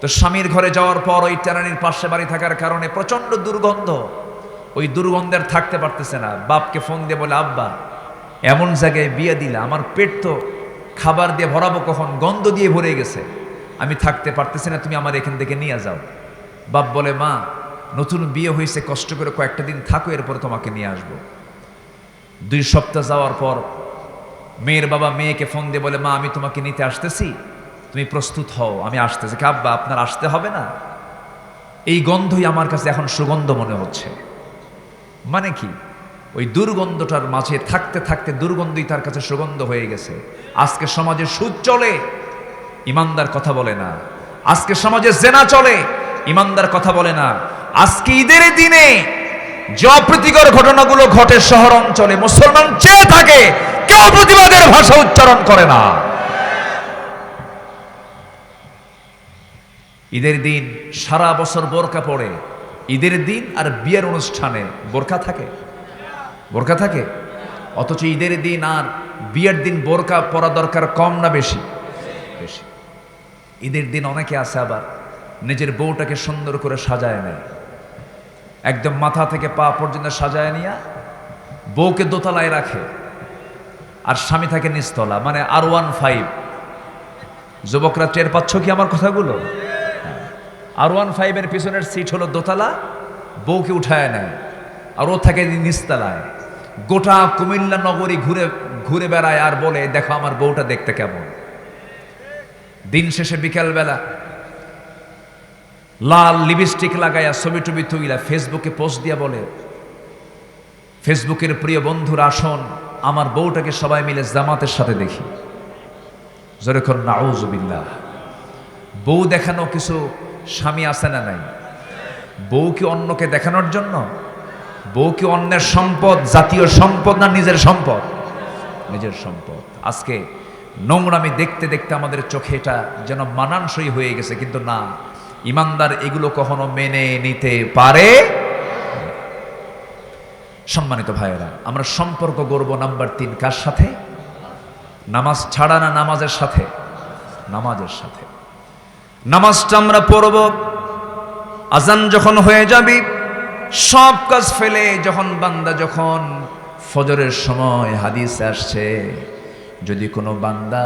তো স্বামীর ঘরে যাওয়ার পর ওই ট্যানারির পাশে বাড়ি থাকার কারণে প্রচন্ড দুর্গন্ধ, ওই দুর্গন্ধের থাকতে পারতেছে না। বাপকে ফোন দিয়ে বলে, আব্বা এমন জায়গায় বিয়ে দিলা, আমার পেট তো খাবার দিয়ে ভরাবো কখন, গন্ধ দিয়ে ভরে গেছে, আমি থাকতে পারতেছি না, তুমি আমার এখান থেকে নিয়ে যাও। বাপ বলে, মা নতুন বিয়ে হয়েছে, কষ্ট করে কয়েকটা দিন থাকো, এরপরে তোমাকে নিয়ে আসবো। 2 সপ্তাহ যাওয়ার পর মেয়ের বাবা মেয়েকে ফোন দিয়ে বলে, মা আমি তোমাকে নিতে আসতেছি, তুমি প্রস্তুত হও, আমি আসতেছি। আব্বা আপনার আসতে হবে না, এই গন্ধই আমার কাছে এখন সুগন্ধ মনে হচ্ছে। মানে কি? ওই দুর্গন্ধটার মাঝে থাকতে থাকতে দুর্গন্ধই তার কাছে সুগন্ধ হয়ে গেছে। আজকে সমাজে সুদ চলে, ইমানদার কথা বলে না। আজকে সমাজে জেনা চলে, ইমানদার কথা বলে না। আজকে ঈদের দিনে যে অপ্রীতিকর ঘটনাগুলো ঘটে শহর অঞ্চলে, মুসলমান চেয়ে থাকে, কেউ প্রতিবাদের ভাষা উচ্চারণ করে না। ঈদের দিন সারা বছর বোরকা পরে, ঈদের দিন আর বিয়ের অনুষ্ঠানে বোরকা থাকে? বোরকা থাকে? অথচ ঈদের দিন আর বিয়ের দিন বোরকা পরা দরকার কম না বেশি? বেশি। ঈদের দিন অনেকে আছে আবার নিজের বউটাকে সুন্দর করে সাজায় নেয়, একদম মাথা থেকে পা পর্যন্ত সাজায় নিয়ে বউকে দোতলায় রাখে আর স্বামী থাকে নিচতলা, মানে R15। যুবকরা টের পাচ্ছ কি আমার কথাগুলো? R15 এর পিছনের সিট হলো দোতলা, বউকে উঠায় নেয় আর ও থাকে নিচতলায়। গোটা কুমিল্লা নগরী ঘুরে ঘুরে বেড়ায় আর বলে, দেখো আমার বউটা দেখতে কেমন। দিন শেষে বিকেলবেলা লাল লিপস্টিক লাগাইয়া ছবি টবি তুইলা ফেসবুকে পোস্ট দিয়া বলে, ফেসবুকের প্রিয় বন্ধুরা আসুন আমার বউটাকে সবাই মিলে জামাতের সাথে দেখি। যেরকম নাউজুবিল্লাহ। বউ দেখানো কিছু স্বামী আছে না নাই? বউ কি অন্যকে দেখানোর জন্য? বউ কি অন্যের সম্পদ, জাতীয় সম্পদ না নিজের সম্পদ? নিজের সম্পদ। আজকে নোংরামি দেখতে দেখতে আমাদের চোখে এটা যেন মানানসই হয়ে গেছে, কিন্তু না, ইমানদার এগুলো কখনো মেনে নিতে পারে। সম্মানিত ভাইয়েরা, আমরা সম্পর্ক গড়ব নাম্বার 3 কার সাথে? নামাজ ছাড়া না নামাজের সাথে? নামাজের সাথে। নামাজটা আমরা পড়ব, আজান যখন হয়ে যাবে সব কাজ ফেলে যখন বান্দা যখন ফজরের সময় হাদিসে আসছে, যদি কোনো বান্দা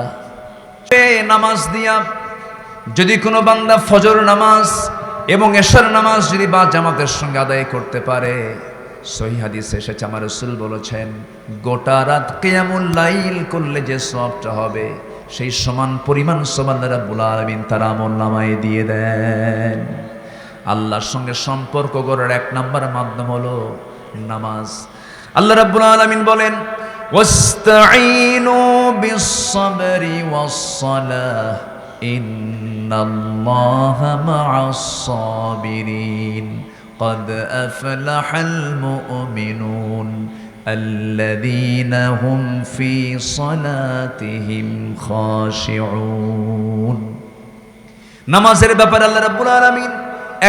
নামাজ দিয়া যদি কোনো বান্দা ফজর নামাজ এবং এশার নামাজ যদি বা জামাতের সঙ্গে আদায় করতে পারে, সহিহ হাদিসে এসেছে আমার রাসূল বলেছেন গোটা রাত কিয়ামুল লাইল করলে যে সওয়াবটা হবে সেই সমান পরিমাণ সওয়াব আল্লাহ রাব্বুল আলামিন তার আমলনামায় দিয়ে দেন। আল্লাহর সঙ্গে সম্পর্ক গড়ার 1 নাম্বার মাধ্যম হলো নামাজ। আল্লাহ রাব্বুল আলামিন বলেন, ওয়াস্তাঈনু বিস-সাবরি ওয়াস-সালাহ ইন্নাল্লাহা মা'আস-সাবিরিন قد أفلح المؤمنون الذين هم في صلاتهم خاشعون। নামাজের ব্যাপারে আল্লাহ রাব্বুল আলামিন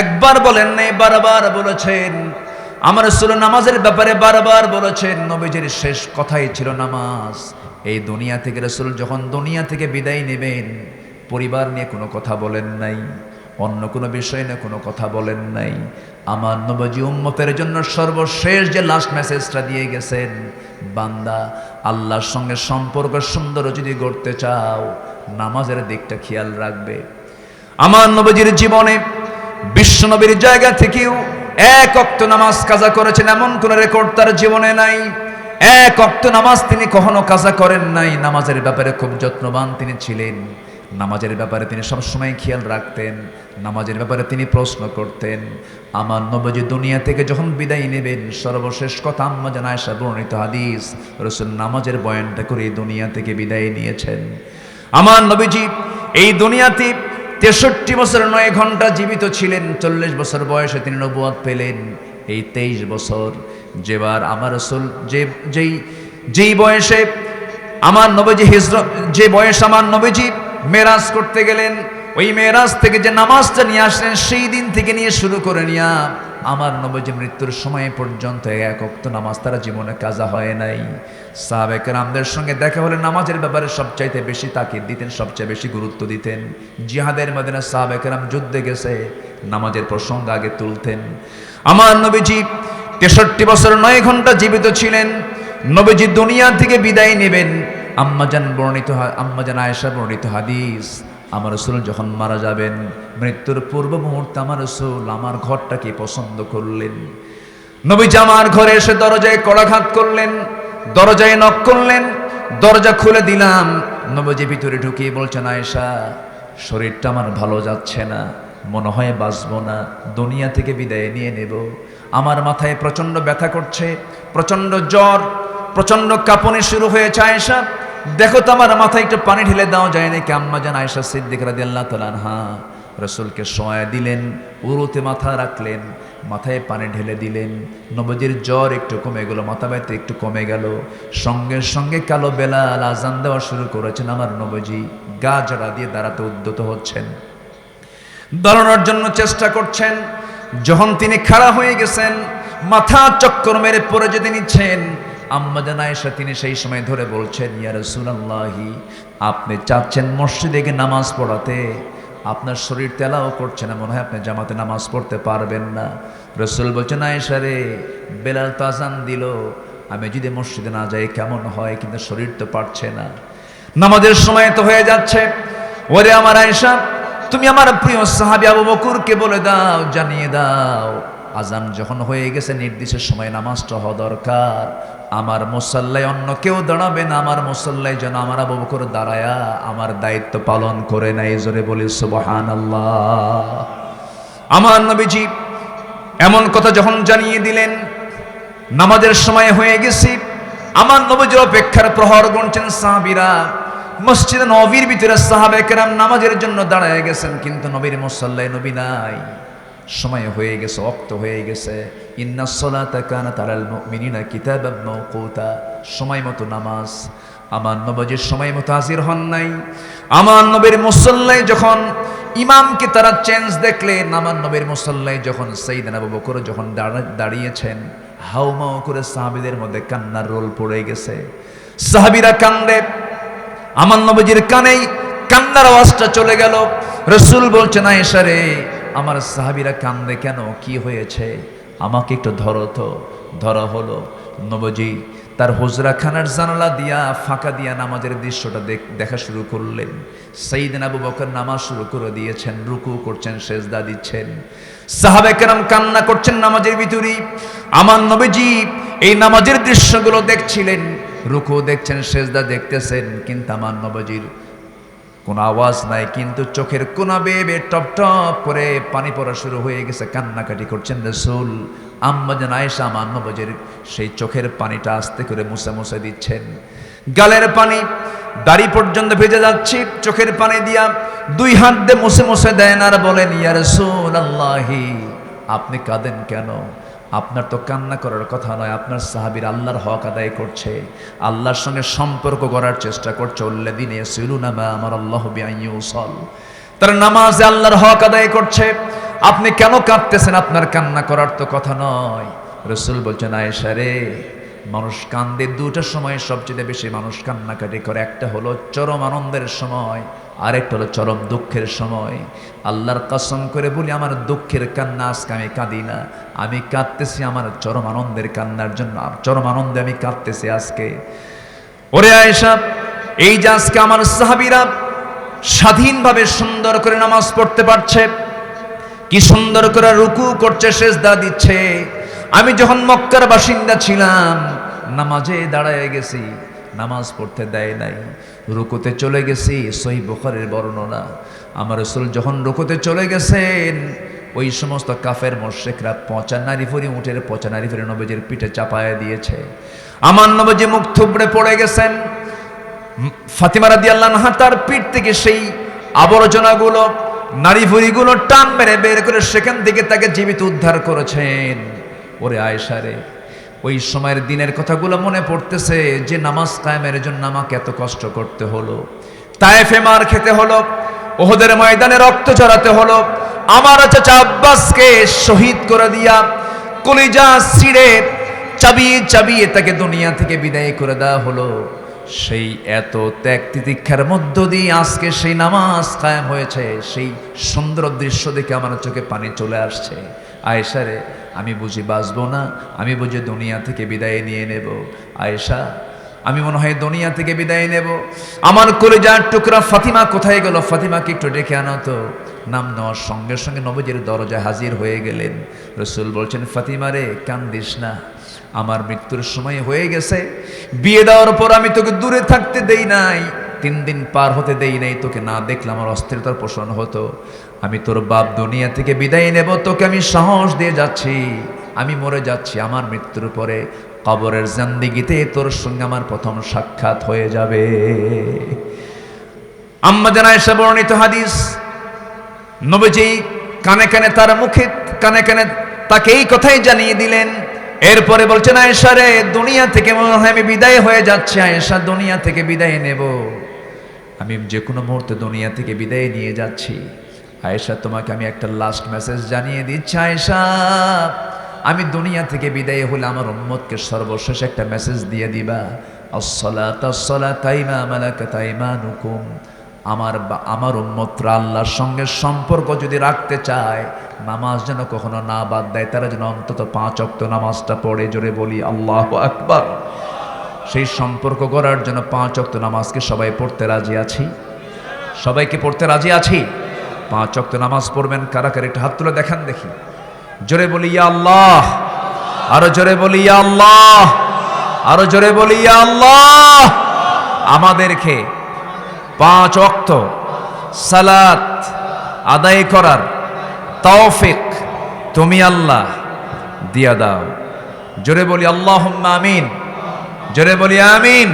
একবার বলেন নাই, বারবার বলেছেন। আমার রাসূল নামাজের ব্যাপারে বারবার বলেছেন। নবীজির শেষ কথাই ছিল নামাজ। এই দুনিয়া থেকে রাসূল যখন দুনিয়া থেকে বিদায় নেবেন, পরিবার নিয়ে কোনো কথা বলেন নাই, অন্য কোনো বিষয় নিয়ে কোনো কথা বলেন নাই। আমার নবী উম্মতের জন্য সর্বশেষ যে লাস্ট মেসেজটা দিয়ে গেছেন, বান্দা আল্লাহর সঙ্গে সম্পর্ক সুন্দর যদি গড়তে চাও নামাজের দিকটা খেয়াল রাখবে। আমার নবীজির জীবনে বিশ্ব নবীর জায়গা থেকেও 1 ওয়াক্ত নামাজ কাজা করেছেন এমন কোন রেকর্ড তার জীবনে নাই। 1 ওয়াক্ত নামাজ তিনি কখনো কাজা করেন নাই। নামাজের ব্যাপারে খুব যত্নবান তিনি ছিলেন। নামাজের ব্যাপারে তিনি সবসময় খেয়াল রাখতেন। নামাজের ব্যাপারে তিনি প্রশ্ন করতেন। আমার নবী দুনিয়া থেকে যখন বিদায় নেবেন, সর্বশেষ কথা আম্মা জান আয়েশা বর্ণিত হাদিস, রাসূল নামাজের বয়ানটা করে দুনিয়া থেকে বিদায় নিয়েছেন। আমার নবীজি এই দুনিয়াতে 63 বছর 9 ঘন্টা জীবিত ছিলেন। 40 বছর বয়সে তিনি নবুয়ত পেলেন। এই 23 বছর যেবার আমার রাসূল যেই বয়সে আমার নবীজি হিজরত, যে বয়স আমার নবীজি মেরাজ করতে গেলেন, ওই মেরাজ থেকে যে নামাজটা নিয়ে আসলেন সেই দিন থেকে নিয়ে শুরু করে নিয়া আমার নবীজি মৃত্যুর সময় পর্যন্ত 1 ওয়াক্ত নামাজ তারা জীবনে কাজা হয় নাই। সাহাবায়ে কেরামদের সঙ্গে দেখা হলে নামাজের ব্যাপারে সবচাইতে বেশি তাকিদ দিতেন, সবচেয়ে বেশি গুরুত্ব দিতেন। জিহাদের ময়দানে সাহাবায়ে কেরাম যুদ্ধে গেছে, নামাজের প্রসঙ্গ আগে তুলতেন। আমার নবীজি 63 বছর 9 ঘন্টা জীবিত ছিলেন। নবীজি দুনিয়া থেকে বিদায় নেবেন। আম্মা জান আয়েশা বর্ণিত হাদিস, আমার রাসূল যখন মারা যাবেন, মৃত্যুর পূর্ব মুহূর্তে আমার রাসূল আমার ঘরটাকে পছন্দ করলেন। নবীজি আমার ঘরে এসে দরজায় কড়াঘাত করলেন, দরজায় নক করলেন, দরজা খুলে দিলাম। নবীজি ভিতরে ঢুকিয়ে বলছেন, আয়েশা শরীরটা আমার ভালো যাচ্ছে না, মনে হয় বাঁচবো না, দুনিয়া থেকে বিদায় নিয়ে নেব। আমার মাথায় প্রচন্ড ব্যথা করছে, প্রচন্ড জ্বর, প্রচন্ড কাঁপুনি শুরু হয়েছে। আয়েশা দেখো তো আমার মাথায় একটু পানি ঢেলে দেওয়া যায় নাকি? আম্মা জান আয়েশা সিদ্দিকা রাদিয়াল্লাহু তাআলা আনহা রাসূলকে শোয়া দিলেন, উরুতে মাথা রাখলেন, মাথায় পানি ঢেলে দিলেন। নবীজির জ্বর একটু কমে গেল, মাথা ব্যথা একটু কমে গেল। সঙ্গে সঙ্গে কালো বেলাল আজান দেওয়া শুরু করেছেন। আমার নবীজি গা জড়া দিয়ে দাঁড়াতে উদ্যত হচ্ছেন। দাঁড়ানোর জন্য চেষ্টা করছেন। যখন তিনি খাড়া হয়ে গেছেন, মাথা চক্কর মেরে পড়ে যেতে নিচ্ছেন, আম্মা জান আয়েশা তিনি সেই সময় ধরে বলছেন, ইয়া রাসূলুল্লাহি, আপনি চাচ্ছেন মসজিদে গিয়ে নামাজ পড়াতে, আপনার শরীর তেলাও করছে না, মনে হয় আপনি জামাতে নামাজ পড়তে পারবেন না। রাসূল বলছেন, আয়েশা রে, বেলাল তো আযান দিল, আমি যদি মসজিদে না যাই কেমন হয়, কিন্তু শরীর তো পারছে না, নামাজের সময় তো হয়ে যাচ্ছে। ওরে আমার আয়েশা, তুমি আমার প্রিয় সাহাবী আবু বকরকে বলে দাও, জানিয়ে দাও, আজান যখন হয়ে গেছে নির্দিষ্ট সময় নামাজটা হওয়া দরকার, আমার মুসাল্লায় অন্য কেউ দাঁড়াবে না, আমার মুসাল্লায় যেন আমার আবু বকর দাঁড়ায়া আমার দায়িত্ব পালন করে নাই। জোরে বলি সুবহানাল্লাহ। আমার নবীজি এমন কথা যখন জানিয়ে দিলেন, নামাজের সময় হয়ে গেছি, আমার নবীজির অপেক্ষার প্রহর গুনছেন সাহাবীরা। মসজিদে নববীর ভিতরে সাহাবায়ে কেরাম নামাজের জন্য দাঁড়ায় গেছেন, কিন্তু নবীর মুসাল্লায় নবী নাই। সময় হয়ে গেছে, ওয়াক্ত হয়ে গেছে। ইন্নাস সালাতা কানাত আলাল মুমিনিনা কিতাবাম মাওকুতা, সময় মতো নামাজ। আমার নবীজির সময় মতো হাজির হন নাই। আমার নবীর মুসাল্লায় যখন ইমামকে তারা চেঞ্জ দেখলেন, আমার নবীর মুসাল্লায় যখন সাইয়েদনা আবু বকর যখন দাঁড়িয়েছেন, হাউমাউ করে সাহাবীদের মধ্যে কান্নার রোল পড়ে গেছে। সাহাবীরা কান্দে, আমার নবীজির কানেই কান্নার আওয়াজটা চলে গেল। রাসূল বলছেন, আয়েশা রে, আমার সাহাবীরা কান্দে কেন, কি হয়েছে, আমাকে একটু ধরো তো। ধরা হলো। নবীজি তার হুজরাখানার জানালা দিয়া ফাঁকা দিয়া নামাজের দৃশ্যটা দেখা শুরু করলেন। সাইয়েদনা আবু বকর নামাজ শুরু করে দিয়েছেন, রুকু করছেন, সেজদা দিচ্ছেন, সাহাবায়ে কেরাম কান্না করছেন নামাজের ভিতরেই। আমার নবীজি এই নামাজের দৃশ্যগুলো দেখছিলেন, রুকু দেখছেন, সেজদা দেখতেছেন, কিন্তু আমার নবীজির কোনো আওয়াজ নাই, কিন্তু চোখের কোনা বেয়ে বেয়ে টপ টপ করে পানি পড়া শুরু হয়ে গেছে, কান্নাকাটি করছেন রাসূল। আম্মা জান আয়েশা আমার নবীজির সেই চোখের পানিটা আস্তে করে মুছে মুছে দিচ্ছেন। গালের পানি দাড়ি পর্যন্ত ভেজে যাচ্ছে, চোখের পানি দিয়া দুই হাত দিয়ে মুছে মুছে দেন আর বলেন, ইয়া রাসূলুল্লাহি, আপনি কাঁদেন কেন? আপনার তো কান্না করার কথা নয়, আপনার সাহাবীর আল্লাহর হক আদায় করছে, আল্লাহর সঙ্গে সম্পর্ক করার চেষ্টা করছে। আল্লাযীনা ইয়াসিলুনা মা আমারাল্লাহু বিআন ইউসাল, তারা নামাজে আল্লাহর হক আদায় করছে, আপনি কেন কাঁদতেছেন? আপনার কান্না করার তো কথা নয়। রাসূল বলছেন, আয়েশা রে, মানুষ কান্দে দুটো সময়, সবচেয়ে বেশি মানুষ কান্নাকাটি করে, একটা হলো চরম আনন্দের সময়, আরেকটা হলো চরম দুঃখের সময়। আল্লাহর কসম করে বলি, আমার দুঃখের কান্না আজকে আমি কাঁদি না, আমি কাঁদতেছি আমার চরম আনন্দের কান্নার জন্য, চরম আনন্দে আমি কাঁদতেছি আজকে। ওরে আয়েশা, এই যে আজকে আমার সাহাবীরা স্বাধীনভাবে সুন্দর করে নামাজ পড়তে পারছে, কি সুন্দর করে রুকু করছে, সেজদা দিচ্ছে। আমি যখন মক্কার বাসিন্দা ছিলাম, নামাজে দাঁড়ায় গেছি, নামাজ পড়তে দেয় নাই, রুকুতে চলে গেছি। সহিহ বুখারীর বর্ণনা, আমার রাসূল যখন রুকুতে চলে গেছেন, ওই সমস্ত কাফের মুশরিকরা পচা নারী ফুরি, উটের পচা নারী ফুরি নবীজির পিঠে চাপায়া দিয়েছে। আমার নবীজি মুখ থুবড়ে পড়ে গেছেন। ফাতিমা রাদিয়াল্লাহু আনহা তার পিঠ থেকে সেই আবর্জনাগুলো, নারী ফুরিগুলো টান মেরে বের করে সেখান থেকে তাকে জীবিত উদ্ধার করেছেন। ওরে আয়েশা রে, ওই সময়ের দিনের কথাগুলো মনে পড়তেছে, যে নামাজ কায়েমের জন্য আমাকে এত কষ্ট করতে হলো, তায়েফে মার খেতে হলো, ওহদের ময়দানে রক্ত ঝরাতে হলো, আমার চাচা আব্বাসকে শহীদ করে দিয়া কলিজা ছিঁড়ে চাবিয়ে চাবিয়ে তাকে দুনিয়া থেকে বিদায় করে দেওয়া হলো। সেই এত ত্যাগ তিতিক্ষার মধ্য দিয়ে আজকে সেই নামাজ কায়েম হয়েছে, সেই সুন্দর দৃশ্য দেখে আমার চোখে পানি চলে আসছে। আয়েশা রে, আমি বুঝি বাঁচবো না, আমি বুঝি দুনিয়া থেকে বিদায় নিয়ে নেব। আয়েশা, আমি মনে হয় দুনিয়া থেকে বিদায় নেব। আমার কলিজার টুকরা ফাতিমা কোথায় গেল? ফাতিমাকে একটু ডেকে আনো তো। নাম নেওয়ার সঙ্গে সঙ্গে নবীজির দরজায় হাজির হয়ে গেলেন। রাসূল বলছেন, ফাতিমা রে, কান্দিস না, আমার মৃত্যুর সময় হয়ে গেছে। বিয়ে দেওয়ার পর আমি তোকে দূরে থাকতে দেই নাই, 3 দিন পার হতে দেই নাই, তোকে না দেখলে আমার অস্থিরতার পোষণ হতো। আমি তোর বাপ দুনিয়া থেকে বিদায় নেব, তোকে আমি সাহস দিয়ে যাচ্ছি, আমি মরে যাচ্ছি, আমার মৃত্যুর পরে কবরের জিন্দেগিতে তোর সঙ্গে আমার প্রথম সাক্ষাৎ হয়ে যাবে। আম্মা জান আয়েশা বর্ণিত হাদিস, নবীজি কানে কানে তার মুখে কানে কানে তাকে এই কথাই জানিয়ে দিলেন। এরপরে বলছেন, আয়েশা রে, দুনিয়া থেকে মনে হয় আমি বিদায় হয়ে যাচ্ছি। আয়েশা, দুনিয়া থেকে বিদায় নেব, আমি যে কোনো মুহূর্তে দুনিয়া থেকে বিদায় নিয়ে যাচ্ছি। আয়েশা, তোমাকে আমি একটা লাস্ট মেসেজ জানিয়ে দিচ্ছি আয়েশা, আমি দুনিয়া থেকে বিদায় হলে আমার উম্মতকে সর্বশেষ একটা মেসেজ দিয়ে দিবা, আসসালাতু আসসালাতাইমা মালাকাত আইমানুকুম। আমার উম্মতরা আল্লাহর সঙ্গে সম্পর্ক যদি রাখতে চায়, নামাজ যেন কখনো না বাদ দেয়, তারা যেন অন্তত 5 ওয়াক্ত নামাজটা পড়ে। জোরে বলি আল্লাহু আকবার। সেই সম্পর্ক করার জন্য 5 ওয়াক্ত নামাজকে সবাই পড়তে রাজি আছি? সবাইকে পড়তে রাজি আছি? 5 ওয়াক্ত নামাজ পড়বেন কারা কারা একটু হাত তুলে দেখান দেখি। জোরে বলি ইয়া আল্লাহ, আরো জোরে বলি ইয়া আল্লাহ, আরো জোরে বলি ইয়া আল্লাহ। আমাদেরকে 5 ওয়াক্ত সালাত আদায় করার তৌফিক তুমি আল্লাহ দিয়া দাও। জোরে বলি আল্লাহুম্মা আমিন, জোরে বলি আমিন,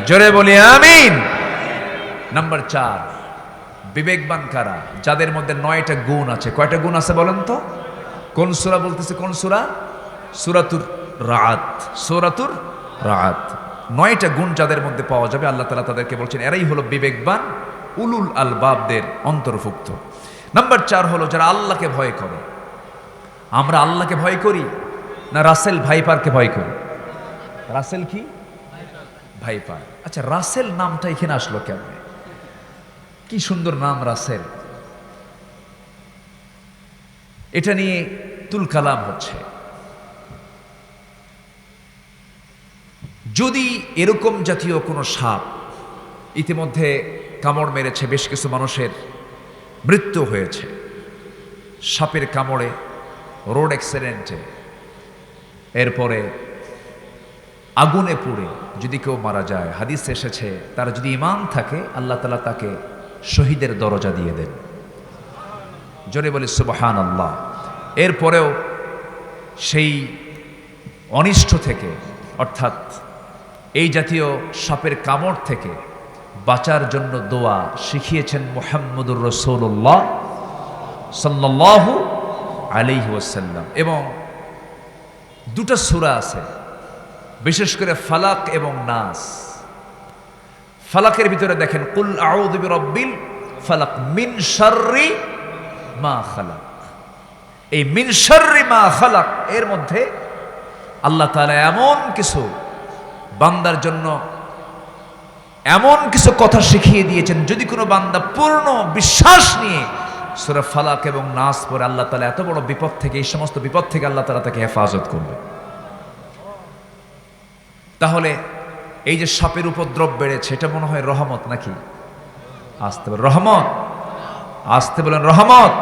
জোরে বলি আমিন। নাম্বার 4, বিবেকবান কারা? যাদের মধ্যে 9টা গুণ আছে। কয়টা গুণ আছে বলেন তো? কোন সূরা বলতেছে? কোন সূরা? সূরাতুর রাআদ, সূরাতুর রাআদ। 9টা গুণ যাদের মধ্যে পাওয়া যাবে, আল্লাহ তাআলা তাদেরকে বলছেন এরাই হলো বিবেকবান, উলুল আলবাবদের অন্তর্ভুক্ত। নাম্বার 4 হলো যারা আল্লাহকে ভয় করে। আমরা আল্লাহকে ভয় করি না রাসেল ভাইপারকে ভয় করি? রাসেল কি? ভাইপার। আচ্ছা, রাসেল নামটা এখানে আসলো কেমনে? কি সুন্দর নাম রাসেল। এটা নিয়ে তুল কালাম হচ্ছে। যদি এরকম জাতীয় কোনো সাপ ইতিমধ্যে কামড় মেরেছে, বেশ কিছু মানুষের মৃত্যু হয়েছে সাপের কামড়ে, রোড অ্যাক্সিডেন্টে, এরপরে আগুনে পুড়ে যদি কেউ মারা যায়, হাদিস এসেছে তার যদি ঈমান থাকে আল্লাহ তাআলা তাকে শহীদের দরজা দিয়ে দেন। জোরে বলি সুবহানাল্লাহ। এরপরেও সেই অনিষ্ট থেকে, অর্থাৎ এই জাতীয় সাপের কামড় থেকে বাঁচার জন্য দোয়া শিখিয়েছেন মুহাম্মদুর রাসূলুল্লাহ সাল্লাল্লাহু আলাইহি ওয়াসাল্লাম। এবং 2টা সূরা আছে, বিশেষ করে ফালাক এবং নাস। ফালাকের ভিতরে দেখেন কুল আউযু বিরাব্বিল ফালাক মিন শাররি মা খালাক। এই মিন শাররি মা খালাক এর মধ্যে আল্লাহ তাআলা এমন কিছু বান্দার জন্য এমন কিছু কথা শিখিয়ে দিয়েছেন, যদি কোনো বান্দা পূর্ণ বিশ্বাস নিয়ে সূরা ফালাক এবং নাস পড়ে, আল্লাহ তাআলা এত বড় বিপদ থেকে, এই সমস্ত বিপদ থেকে আল্লাহ তাআলা তাকে হেফাজত করবে। তাহলে এই যে সাপের উপদ্রব বেড়েছে, এটা মনে হয় রহমত নাকি? আসতে বলেন রহমত, আসতে বলেন রহমত।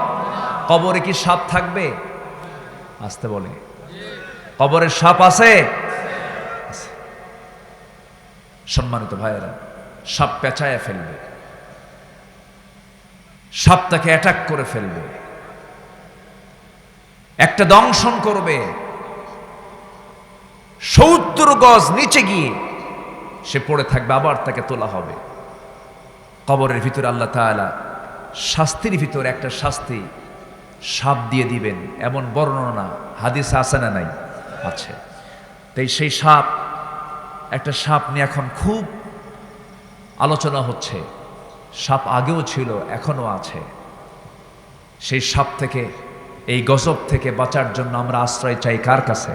কবরে কি সাপ থাকবে? আসতে বলে কবরের সাপ আছে? সম্মানিত ভাইয়েরা, সাপ পেঁচায় ফেলবে, সাপ তাকে অ্যাটাক করে ফেলবে, একটা দংশন করবে, 70 গজ নিচে গিয়ে সে পড়ে থাকবে, আবার তাকে তোলা হবে। কবরের ভিতরে আল্লাহ তাআলা শাস্তির ভিতরে একটা শাস্তি সাপ দিয়ে দিবেন, এমন বর্ণনা হাদিস আছে না নাই? আছে। তাই সেই সাপ, একটা সাপ নিয়ে এখন খুব আলোচনা হচ্ছে। সাপ আগেও ছিল, এখনো আছে। সেই সাপ থেকে, এই গজব থেকে বাঁচার জন্য আমরা আশ্রয় চাই কার কাছে?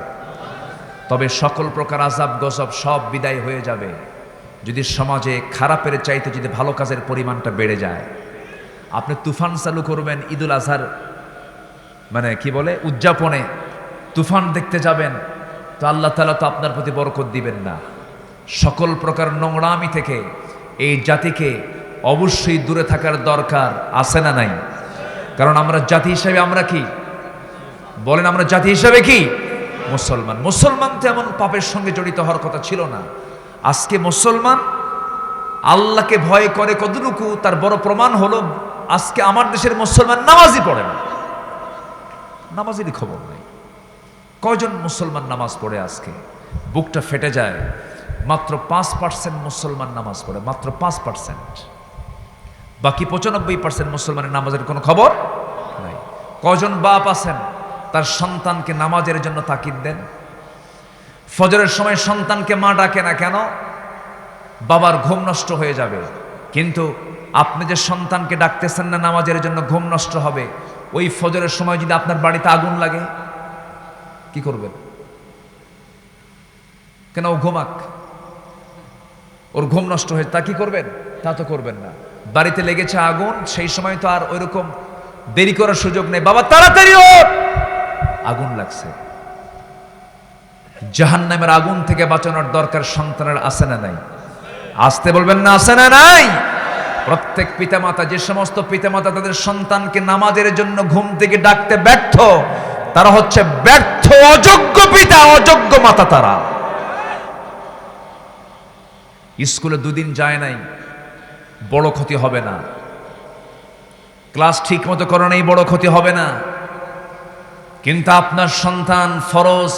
তবে সকল প্রকার আযাব গজব সব বিদায় হয়ে যাবে যদি সমাজে খারাপের চাইতে যদি ভালো কাজের পরিমাণটা বেড়ে যায়। আপনি তুফান চালু করবেন ঈদুল আজহার মানে কি বলে উদযাপনে, তুফান দেখতে যাবেন, তো আল্লাহ তাআলা তো আপনার প্রতি বরকত দিবেন না। সকল প্রকার নোংরামি থেকে এই জাতিকে অবশ্যই দূরে থাকার দরকার আছে না নাই? কারণ আমরা জাতি হিসেবে আমরা কি বলেন? আমরা জাতি হিসেবে কি? মুসলমান। মুসলমান তো এমন পাপের সঙ্গে জড়িত হওয়ার কথা ছিল না। আজকে মুসলমান আল্লাহকে ভয় করে কতটুকু, তার বড় প্রমাণ হলো আজকে আমার দেশের মুসলমান নামাজই পড়ে না। নামাজেরই খবর নেই। কয়জন মুসলমান নামাজ পড়ে? আজকে বুকটা ফেটে যায়। মাত্র 5% মুসলমান নামাজ পড়ে, মাত্র 5%। বাকি 95% মুসলমানের নামাজের কোনো খবর নাই। কয়জন বাপ আছেন তার সন্তানকে নামাজের জন্য তাকিদ দেন? ফজরের সময় সন্তানকে মা ডাকে না কেন? বাবার ঘুম নষ্ট হয়ে যাবে। কিন্তু আপনি যে সন্তানকে ডাকতেছেন না নামাজের জন্য, ঘুম নষ্ট হবে, ওই ফজরের সময় যদি আপনার বাড়িতে আগুন লাগে কি করবেন? কেন? ও ঘুমাক, ওর ঘুম নষ্ট হয়ে তা কি করবেন? তা তো করবেন না। বাড়িতে লেগেছে আগুন, সেই সময় তো আর ওইরকম দেরি করার সুযোগ নেই, বাবা তাড়াতাড়ি ওঠ, আগুন লাগছে। জাহান্নামের আগুন থেকে বাঁচানোর দরকার সন্তানের আছে না নাই? আসতে বলবেন না, আছে না নাই? প্রত্যেক পিতামাতা, যে সমস্ত পিতামাতা তাদের সন্তানকে নামাজের জন্য ঘুম থেকে ডাকতে ব্যর্থ, তারা হচ্ছে ব্যর্থ অযোগ্য পিতা, অযোগ্য মাতা। তারা স্কুলে দুদিন যায় নাই, বড় ক্ষতি হবে না। ক্লাস ঠিক মতো করো নাই, বড় ক্ষতি হবে না। কিন্তু আপনার সন্তান ফরজ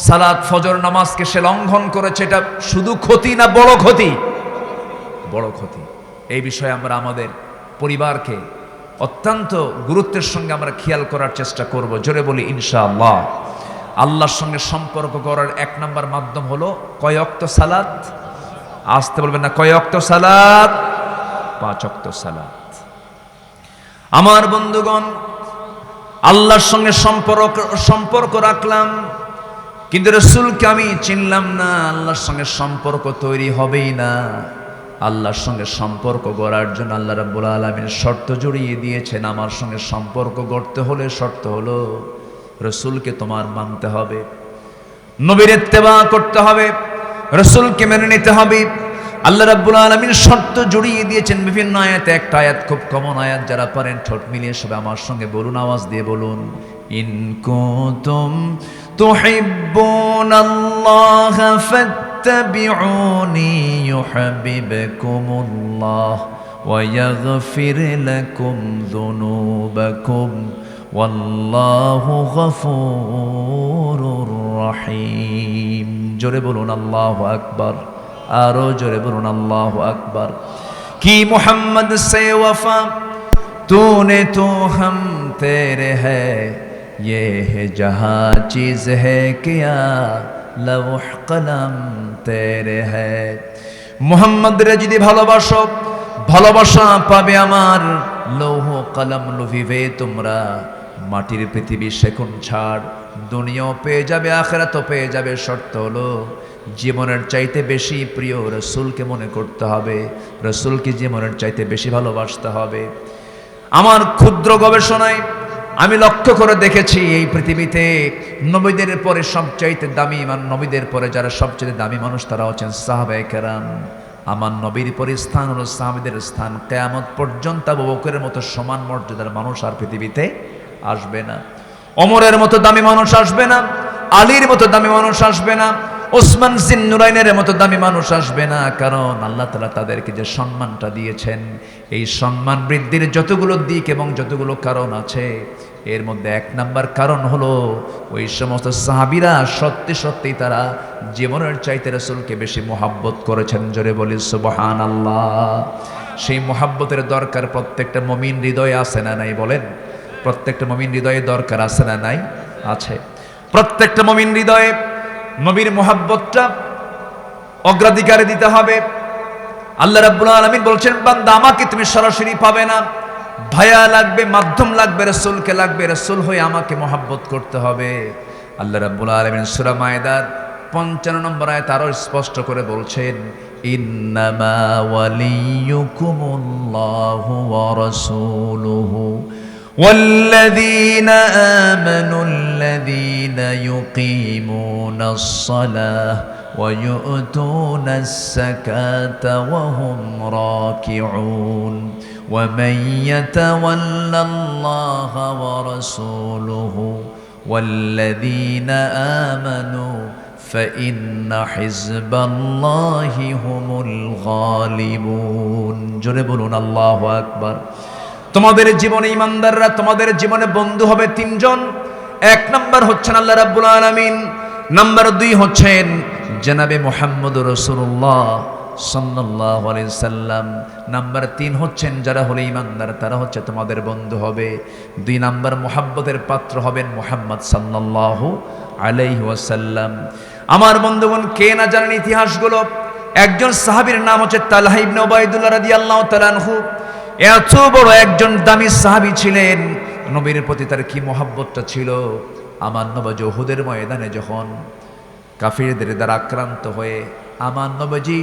সালাত ফজর নামাজকে সে লঙ্ঘন করেছে, এটা শুধু ক্ষতি না বড় ক্ষতি? বড় ক্ষতি। এই বিষয়ে আমরা আমাদের পরিবারকে অত্যন্ত গুরুত্বের সঙ্গে আমরা খেয়াল করার চেষ্টা করব। জোরে বলি ইনশাআল্লাহ। আল্লাহর সঙ্গে সম্পর্ক করার এক নাম্বার মাধ্যম হলো কয় ওয়াক্ত সালাত? আসতে বলবেন না, কয় ওয়াক্ত সালাত? 5 ওয়াক্ত সালাত। আমার বন্ধুগণ, আল্লাহর সঙ্গে সম্পর্ক রাখলাম, কিন্তু রাসূলকে আমি চিনলাম না, আল্লাহর সঙ্গে সম্পর্ক তৈরি হবেই না। আল্লাহর সঙ্গে সম্পর্ক গড়ার জন্য আল্লাহ রাব্বুল আলামিন শর্ত জড়িয়ে দিয়েছেন। আমার সঙ্গে সম্পর্ক গড়তে হলে শর্ত হলো রাসূলকে তোমার মানতে হবে, নবীর ইত্তেবা করতে হবে, রাসূলকে মেনে নিতে হবে। আল্লাহ রাব্বুল আলামিন শর্ত জড়িয়ে দিয়েছেন বিভিন্ন আয়াতে। একটা আয়াত খুব কমন আয়াত, যারা পারেন ঠোঁট মিলিয়ে সবাই আমার সঙ্গে বলুন, আওয়াজ দিয়ে বলুন, ইন কুনতুম তুহিব্বুনাল্লাহ ফাত্তাবিউনি ইউহিব্বুকুমুল্লাহ ওয়া ইয়াগফির লাকুম যুনুবাকুম ওয়াল্লাহু গফুরুর রহিম। জোরে বলুন আল্লাহু আকবার, আরো জোরে বলুন আল্লাহু আকবার। কি মোহাম্মদ से वफा तूने तो हम तेरे है, ये है जहाँ चीज है क्या लौह कलम तेरे है। মোহাম্মদ রে যদি ভালোবাসো, ভালোবাসা পাবে আমার, লৌহ কলম লুভিবে তোমরা। মাটির পৃথিবী সেকুন ছাড়, দুনিয়াও পেয়ে যাবে, আখিরাতও পেয়ে যাবে। শর্ত হলো জীবনের চাইতে বেশি প্রিয় রাসূলকে মনে করতে হবে, রাসূলকে জীবনের চাইতে বেশি ভালোবাসতে হবে। আমার ক্ষুদ্র গবেষণায় আমি লক্ষ্য করে দেখেছি, এই পৃথিবীতে নবীদের পরে সবচাইতে দামি, নবীদের পরে যারা সবচেয়ে দামি মানুষ তারা হচ্ছেন সাহাবায়ে কেরাম। আমার নবীর পরে স্থান হলো সাহাবীদের স্থান। কিয়ামত পর্যন্ত আবু বকরের মতো সমান মর্যাদার মানুষ আর পৃথিবীতে আসবে না, ওমরের মতো দামি মানুষ আসবে না, আলীর মতো দামি মানুষ আসবে না, ওসমান জিন্নুরাইনের মতো দামি মানুষ আসবে না। কারণ আল্লাহ তাআলা তাদেরকে যে সম্মানটা দিয়েছেন, এই সম্মান বৃদ্ধির যতগুলো দিক এবং যতগুলো কারণ আছে, এর মধ্যে এক নাম্বার কারণ হলো ওই সমস্ত সাহাবীরা সত্যি সত্যি তারা জীবনের চাইতে রাসূলকে বেশি মোহাব্বত করেছেন। জোরে বলি সুবহানাল্লাহ। সেই মোহাব্বতের দরকার প্রত্যেকটা মুমিন হৃদয়ে আছে না নাই? বলেন, প্রত্যেকটা মুমিন হৃদয়ে দরকার আছে না নাই? আছে। প্রত্যেকটা মুমিন হৃদয়ে নবীর মোহাব্বতটা অগ্রাধিকারে দিতে হবে। আল্লাহ রাব্বুল আলামিন বলছেন, বান্দা আমাকে তুমি সরাসরি পাবে না, ভায়া লাগবে, মাধ্যম লাগবে, রাসূলকে লাগবে, রাসূল হয়ে আমাকে মোহাব্বত করতে হবে। আল্লাহ রাব্বুল আলামিন সূরা মায়েদার 55 নম্বর আয়াত আরো স্পষ্ট করে বলছেন, ইন্নামা ওয়ালিয়ুকুমুল্লাহু ওয়া রাসূলুহু والذين آمنوا الذين يقيمون الصلاة ويؤتون الزكاة وهم راكعون ومن يتول الله ورسوله والذين آمنوا فإن حزب الله هم الغالبون। জোরে বলুন আল্লাহু আকবার। তোমাদের জীবনে ইমানদাররা, তোমাদের জীবনে বন্ধু হবে তিনজন। এক নাম্বার হচ্ছেন আল্লাহ রাব্বুল আলামিন, নাম্বার 2 হচ্ছেন জনাবে মুহাম্মদুর রাসূলুল্লাহ সাল্লাল্লাহু আলাইহি সাল্লাম, নাম্বার 3 হচ্ছেন যারা হলো ইমানদার, তারা হচ্ছে তোমাদের বন্ধু হবে। 2 নাম্বার মুহাব্বতের পাত্র হবেন মুহাম্মদ সাল্লাল্লাহু আলাইহি ওয়াসাল্লাম। আমার বন্ধুগণ, কে না জানেন ইতিহাসগুলো, একজন সাহাবীর নাম হচ্ছে তালহা ইবনে উবাইদুল্লাহ রাদিয়াল্লাহু তাআলা আনহু। এত বড় একজন দামি সাহাবী ছিলেন, নবীর প্রতি তার কি মহব্বতটা ছিল। আমার নবী উহুদের ময়দানে যখন কাফিরদের দ্বারা আক্রান্ত হয়ে আমার নবীজি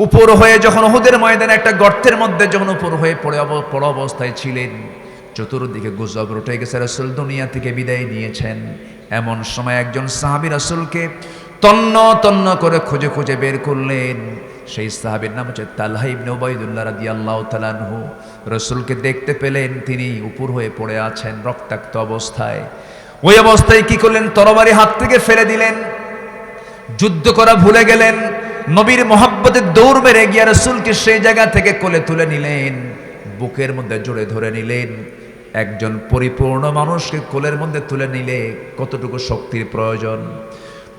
উপর হয়ে যখন উহুদের ময়দানে একটা গর্তের মধ্যে যখন উপর হয়ে পড়ে অবস্থায় ছিলেন, চতুর্দিকে গুজব রটে গেছে রাসূল দুনিয়া থেকে বিদায় নিয়েছেন। এমন সময় একজন সাহাবী রাসূলকে তন্ন তন্ন করে খুঁজে খুঁজে বের করলেন। সেই সাহাবীর নাম হচ্ছে তালহা ইবনে উবাইদুল্লাহ রাদিয়াল্লাহু তাআলা আনহু। রাসূলকে দেখতে পেলেন তিনি উপর হয়ে পড়ে আছেন রক্তাক্ত অবস্থায়। ওই অবস্থায় কি করলেন? তরবারি হাত থেকে ফেলে দিলেন, যুদ্ধ করা ভুলে গেলেন। নবীর মহব্বতে দৌড় মেরে গিয়ে রাসূলকে সেই জায়গা থেকে কোলে তুলে নিলেন, বুকের মধ্যে জড়ে ধরে নিলেন। একজন পরিপূর্ণ মানুষকে কোলের মধ্যে তুলে নিলে কতটুকু শক্তির প্রয়োজন।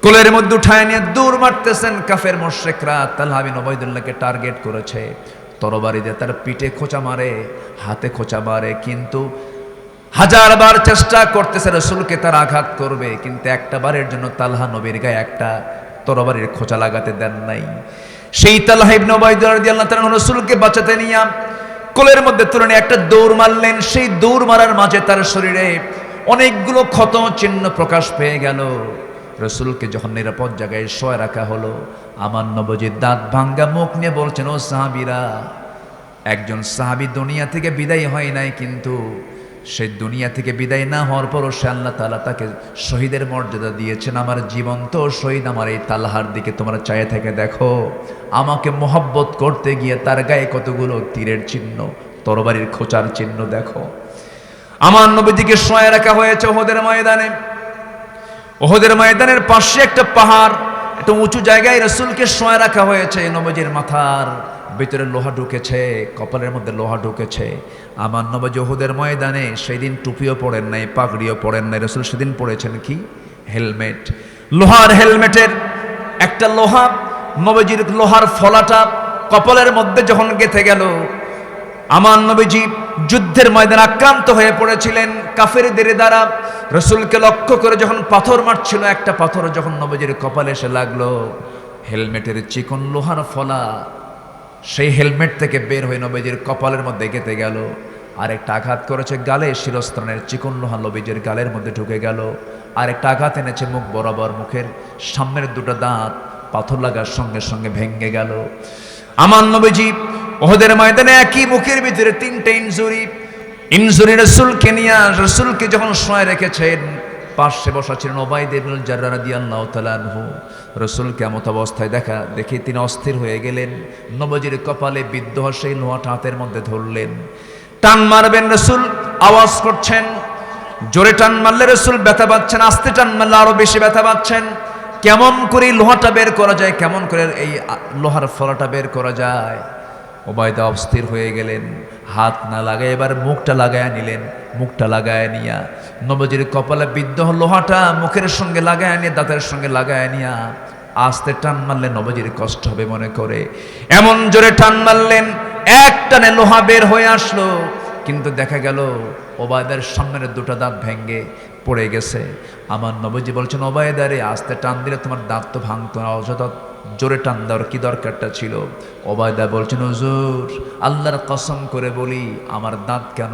কোলের মধ্যে উঠায় নিয়ে দৌড় মারতেছেন। কাফের মুশরিকরা তালহা বিন উবাইদুল্লাহকে টার্গেট করেছে, তরবারি দিয়ে তার পিঠে খোঁচা মারে, হাতে খোঁচা মারে, কিন্তু হাজারবার চেষ্টা করতেছে রাসূলকে তার আঘাত করবে, কিন্তু একটা বারের জন্য তালহা নবীর গায়ে একটা তরবারির খোঁচা লাগাতে দেন নাই। সেই তালহা ইবনে উবাইদুল্লাহ রাদিয়াল্লাহু তাআলা রাসূলকে বাঁচাতে নিয়ে কোলের মধ্যে তুলে নিয়ে একটা দৌড় মারলেন। সেই দৌড় মারার মাঝে তার শরীরে অনেকগুলো ক্ষত চিহ্ন প্রকাশ পেয়ে গেল। রাসূলকে যখন নিরাপদ জায়গায় শোয়া রাখা হলো, আমার নবীজির দাঁত ভাঙ্গা মুখ নিয়ে বলছেন, ও সাহাবীরা, একজন সাহাবী দুনিয়া থেকে বিদায় হয় নাই, কিন্তু সে দুনিয়া থেকে বিদায় না হওয়ার পরও সে আল্লাহ তাআলা তাকে শহীদের মর্যাদা দিয়েছেন। আমার জীবন্ত শহীদ আমার এই তালহার দিকে তোমরা চায়ে থেকে দেখো, আমাকে মহব্বত করতে গিয়ে তার গায়ে কতগুলো তীরের চিহ্ন, তরবারির খোঁচার চিহ্ন দেখো। আমার নবীজিকে শোয়া রাখা হয়েছে উহুদের ময়দানে। উহুদের ময়দানের পাশে একটা পাহাড়, একটা উঁচু জায়গায় রাসূলকে শোয়া রাখা হয়েছে। নবীজির মাথার ভিতরে লোহা ঢুকেছে, কপালের মধ্যে লোহা ঢুকেছে। আমার নবী উহুদের ময়দানে সেই দিন টুপিও পরেন নাই, পাগড়িও পরেন নাই। রাসূল সেদিন পরেছেন কি? হেলমেট। লোহার হেলমেটের একটা লোহা, নবীজির লোহার ফলাটা কপালের মধ্যে যখন গেঁথে গেল, আমার নবীজি যুদ্ধের ময়দানে আক্রান্ত হয়ে পড়েছিলেন কাফেরদের দ্বারা। রাসূলকে লক্ষ্য করে যখন পাথর মারছিল, একটা পাথর যখন নবীজির কপালে এসে লাগলো, হেলমেটের চিকন লোহার ফলা সেই হেলমেট থেকে বের হয়ে নবীজির কপালের মধ্যে গেঁথে গেল। আরেকটা আঘাত করেছে গালে, শিরস্ত্রাণের চিকন লোহা নবীজির গালের মধ্যে ঢুকে গেল। আরেকটা আঘাত এনেছে মুখ বরাবর, মুখের সামনের দুটো দাঁত পাথর লাগার সঙ্গে সঙ্গে ভেঙে গেল। আমার নবীজি উহুদের ময়দানে একই মুখের ভিতরে তিনটে ইনজুরি রাসূলকে নিয়ে, রাসূলকে যখন শোয়া রেখেছেন, পাশে বসা ছিলেন উবাইদ ইবনুল জাররাহ রাদিয়াল্লাহু তাআলা আনহু। রাসূলকে এমত অবস্থায় দেখে তিনি অস্থির হয়ে গেলেন। নবীজির কপালে বিদ্ধ সেই লোহাটা হাতের মধ্যে ধরলেন, টান মারবেন রাসূল আওয়াজ করছেন। জোরে টান মারলে রাসূল ব্যথা পাচ্ছেন, আস্তে টান মারলে আরো বেশি ব্যথা পাচ্ছেন। কেমন করে লোহাটা বের করা যায়, কেমন করে এই লোহার ফলাটা বের করা যায়? উবাইদা অস্থির হয়ে গেলেন, হাত না লাগায় এবার মুখটা লাগায় নিলেন। মুখটা লাগায় নিয়া নবীজির কপালে বিদ্ধ লোহাটা মুখের সঙ্গে লাগায় নিয়ে, দাঁতের সঙ্গে লাগায় নিয়া আস্তে টান মারলেন। নবীজির কষ্ট হবে মনে করে এমন জোরে টান মারলেন, এক টানে লোহা বের হয়ে আসলো। কিন্তু দেখা গেল উবাইদার সামনের দুটো দাঁত ভেঙে পড়ে গেছে। আমার নবীজি বলছেন, উবাইদা রে, আস্তে টান দিলে তোমার দাঁত তো ভাঙতো না, অযথা জোরে টান দেওয়ার কি দরকারটা ছিল? উবাইদা বলছেন, হুজুর আল্লাহর কসম করে বলি, আমার দাঁত কেন,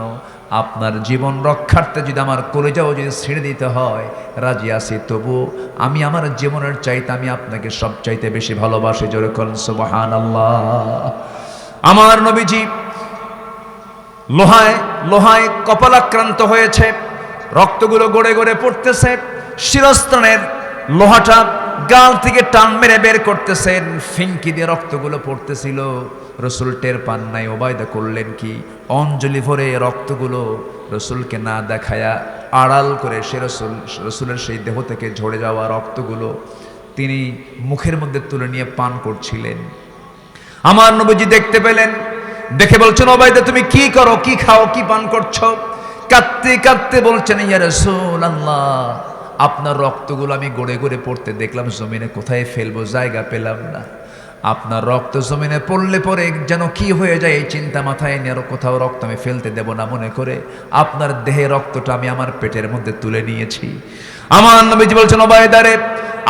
আপনার জীবন রক্ষার্থে যদি আমার কলিজাও যদি ছেড়ে দিতে হয় রাজি আছি, তবু আমি আমার জীবনের চাইতে আমি আপনাকে সব চাইতে বেশি ভালোবাসি। জোরে বলেন সুবহানাল্লাহ। আমার নবীজি লোহায় কপাল আক্রান্ত হয়েছে, রক্তগুলো গড়ে গড়ে পড়তেছে। শিরস্ত্রাণের লোহাটা গাল থেকে টান মেরে বের করতেছেন, ফিনকি দিয়ে রক্তগুলো পড়তেছিল। রাসূল টের পান নাই। উবাইদা করলেন কি, অঞ্জলি ভরে রক্তগুলো রাসূলকে না দেখায়া আড়াল করে সে রাসূলের সেই দেহ থেকে ঝরে যাওয়া রক্তগুলো তিনি মুখের মধ্যে তুলে নিয়ে পান করছিলেন। আমার নবীজি দেখতে পেলেন, দেখে বলছেন, উবাইদা তুমি কি করো, কি খাও, কি পান করছো? কাঁদতে কাঁদতে বলছেন, ইয়া রাসূলুল্লাহ, আপনার রক্তগুলো আমি গড়ে গড়ে পড়তে দেখলাম, জমিনে কোথায় ফেলবো জায়গা পেলাম না। আপনার রক্ত জমিনে পড়লে পরে যেন কি হয়ে যায় এই চিন্তা মাথায় নিয়ে, আর কোথাও রক্ত আমি ফেলতে দেব না মনে করে আপনার দেহে রক্তটা আমি আমার পেটের মধ্যে তুলে নিয়েছি। আমার নবীজি বলছেন, উবাইদা রে,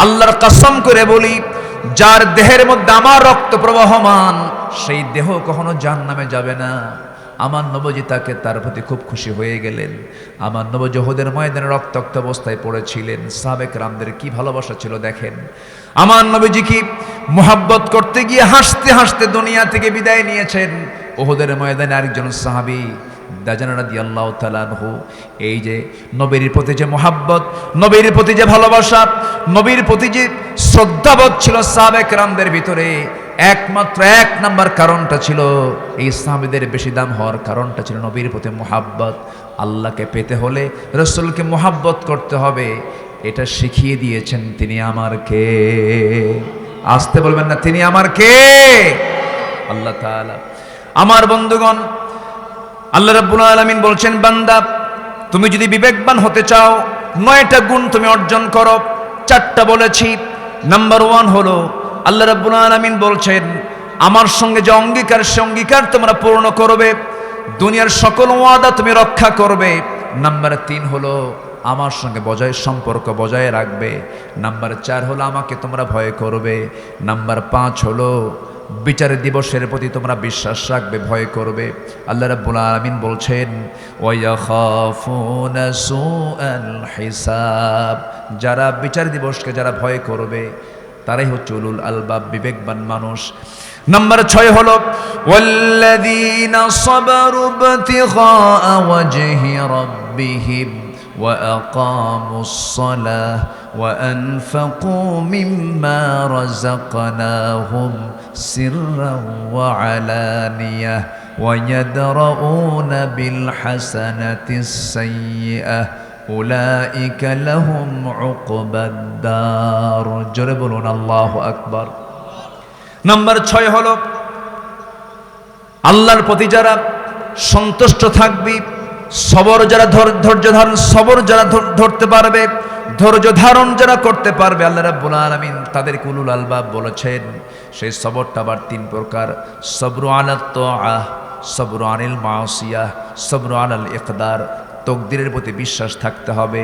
আল্লাহর কসম করে বলি, তোমার রক্তগুলো আমি গড়ে গড়ে পড়তে দেখলাম, জমিনে কোথায় ফেলবো জায়গা পেলাম না। আপনার রক্ত জমিনে পড়লে পরে যেন কি হয়ে যায় এই চিন্তা মাথায় নিয়ে, আর কোথাও রক্ত আমি ফেলতে দেব না মনে করে আপনার দেহে রক্তটা আমি আমার পেটের মধ্যে তুলে নিয়েছি। যার দেহের মধ্যে আমার রক্ত প্রবাহমান, সেই দেহ কখনো জাহান্নামে যাবে না। আমার নবজি তাকে তার প্রতি খুব খুশি হয়ে গেলেন। আমার নবজি উহুদের ময়দানে রক্তাক্ত অবস্থায় পড়েছিলেন। সাহাবে কেরামদের কি ভালোবাসা ছিল দেখেন। আমার নবীজি কি মুহাব্বত করতে গিয়ে হাসতে হাসতে দুনিয়া থেকে বিদায় নিয়েছেন। উহুদের ময়দানে আরেকজন সাহাবী দাজান রাদিয়াল্লাহু তাআলা আনহু, এই যে নবীর প্রতি যে মুহাব্বত, নবীর প্রতি যে ভালোবাসা, নবীর প্রতি যে শ্রদ্ধাবোধ ছিল সাহাবে কেরামদের ভিতরে, একমাত্র এক নাম্বার কারণটা ছিল, এই সাহাবীদের বেশি দাম হওয়ার কারণটা ছিল নবীর প্রতি মুহাব্বত। আল্লাহকে পেতে হলে রাসূলকে মুহাব্বত করতে হবে, এটা শিখিয়ে দিয়েছেন তিনি আমার কে। আসতে বলবেন না, তিনি আমার কে? আল্লাহ তাআলা। আমার বন্ধুগণ, আল্লাহ রাব্বুল আলামিন বলছেন, বান্দা তুমি যদি বিবেকবান হতে চাও 9টা গুণ তুমি অর্জন করো। 4টা বলেছি। নাম্বার 1 হলো আল্লাহ রাব্বুল আলামিন বলছেন আমার সঙ্গে যে অঙ্গীকার, সে অঙ্গীকার তোমরা পূর্ণ করবে, দুনিয়ার সকল ওয়াদা তুমি রক্ষা করবে। নাম্বার 3 হলো আমার সঙ্গে সম্পর্ক বজায় রাখবে। নাম্বার 4 হলো আমাকে তোমরা ভয় করবে। নাম্বার 5 হলো বিচার দিবসের প্রতি তোমরা বিশ্বাস রাখবে, ভয় করবে। আল্লাহ রাব্বুল আলামিন বলছেন ওয়ায়াখাফুনা সুআল হিসাব, যারা বিচার দিবসকে যারা ভয় করবে তারাই হচ্ছে উলুল আলবাব, বিবেকবান মানুষ। নাম্বার 6 হলো ওয়াল্লাযীনা সাবারু ইবতিগা ওয়াজহি রাব্বিহিম وأقاموا الصلاة وأنفقوا مما رزقناهم سرا وعلانية ويدرؤون بالحسنة السيئة أولئك لهم عقبى الدار। জোরে বলুন আল্লাহু আকবার। নাম্বার 6 হলো আল্লাহর প্রতি যারা সন্তুষ্ট থাকবে, সবর যারা ধৈর্য ধারণ, সবর যারা ধরতে পারবে, ধৈর্য ধারণ যারা করতে পারবে, আল্লাহ রাব্বুল আলামিন তাদেরকে উলুল আলবাব বলেছেন। সেই সবরটা আবার 3 প্রকার: সবরু আলাত তাআহ, সবরু আনিল মাসিয়াহ, সবরু আলাল ইকদার। তকদিরের প্রতি বিশ্বাস থাকতে হবে,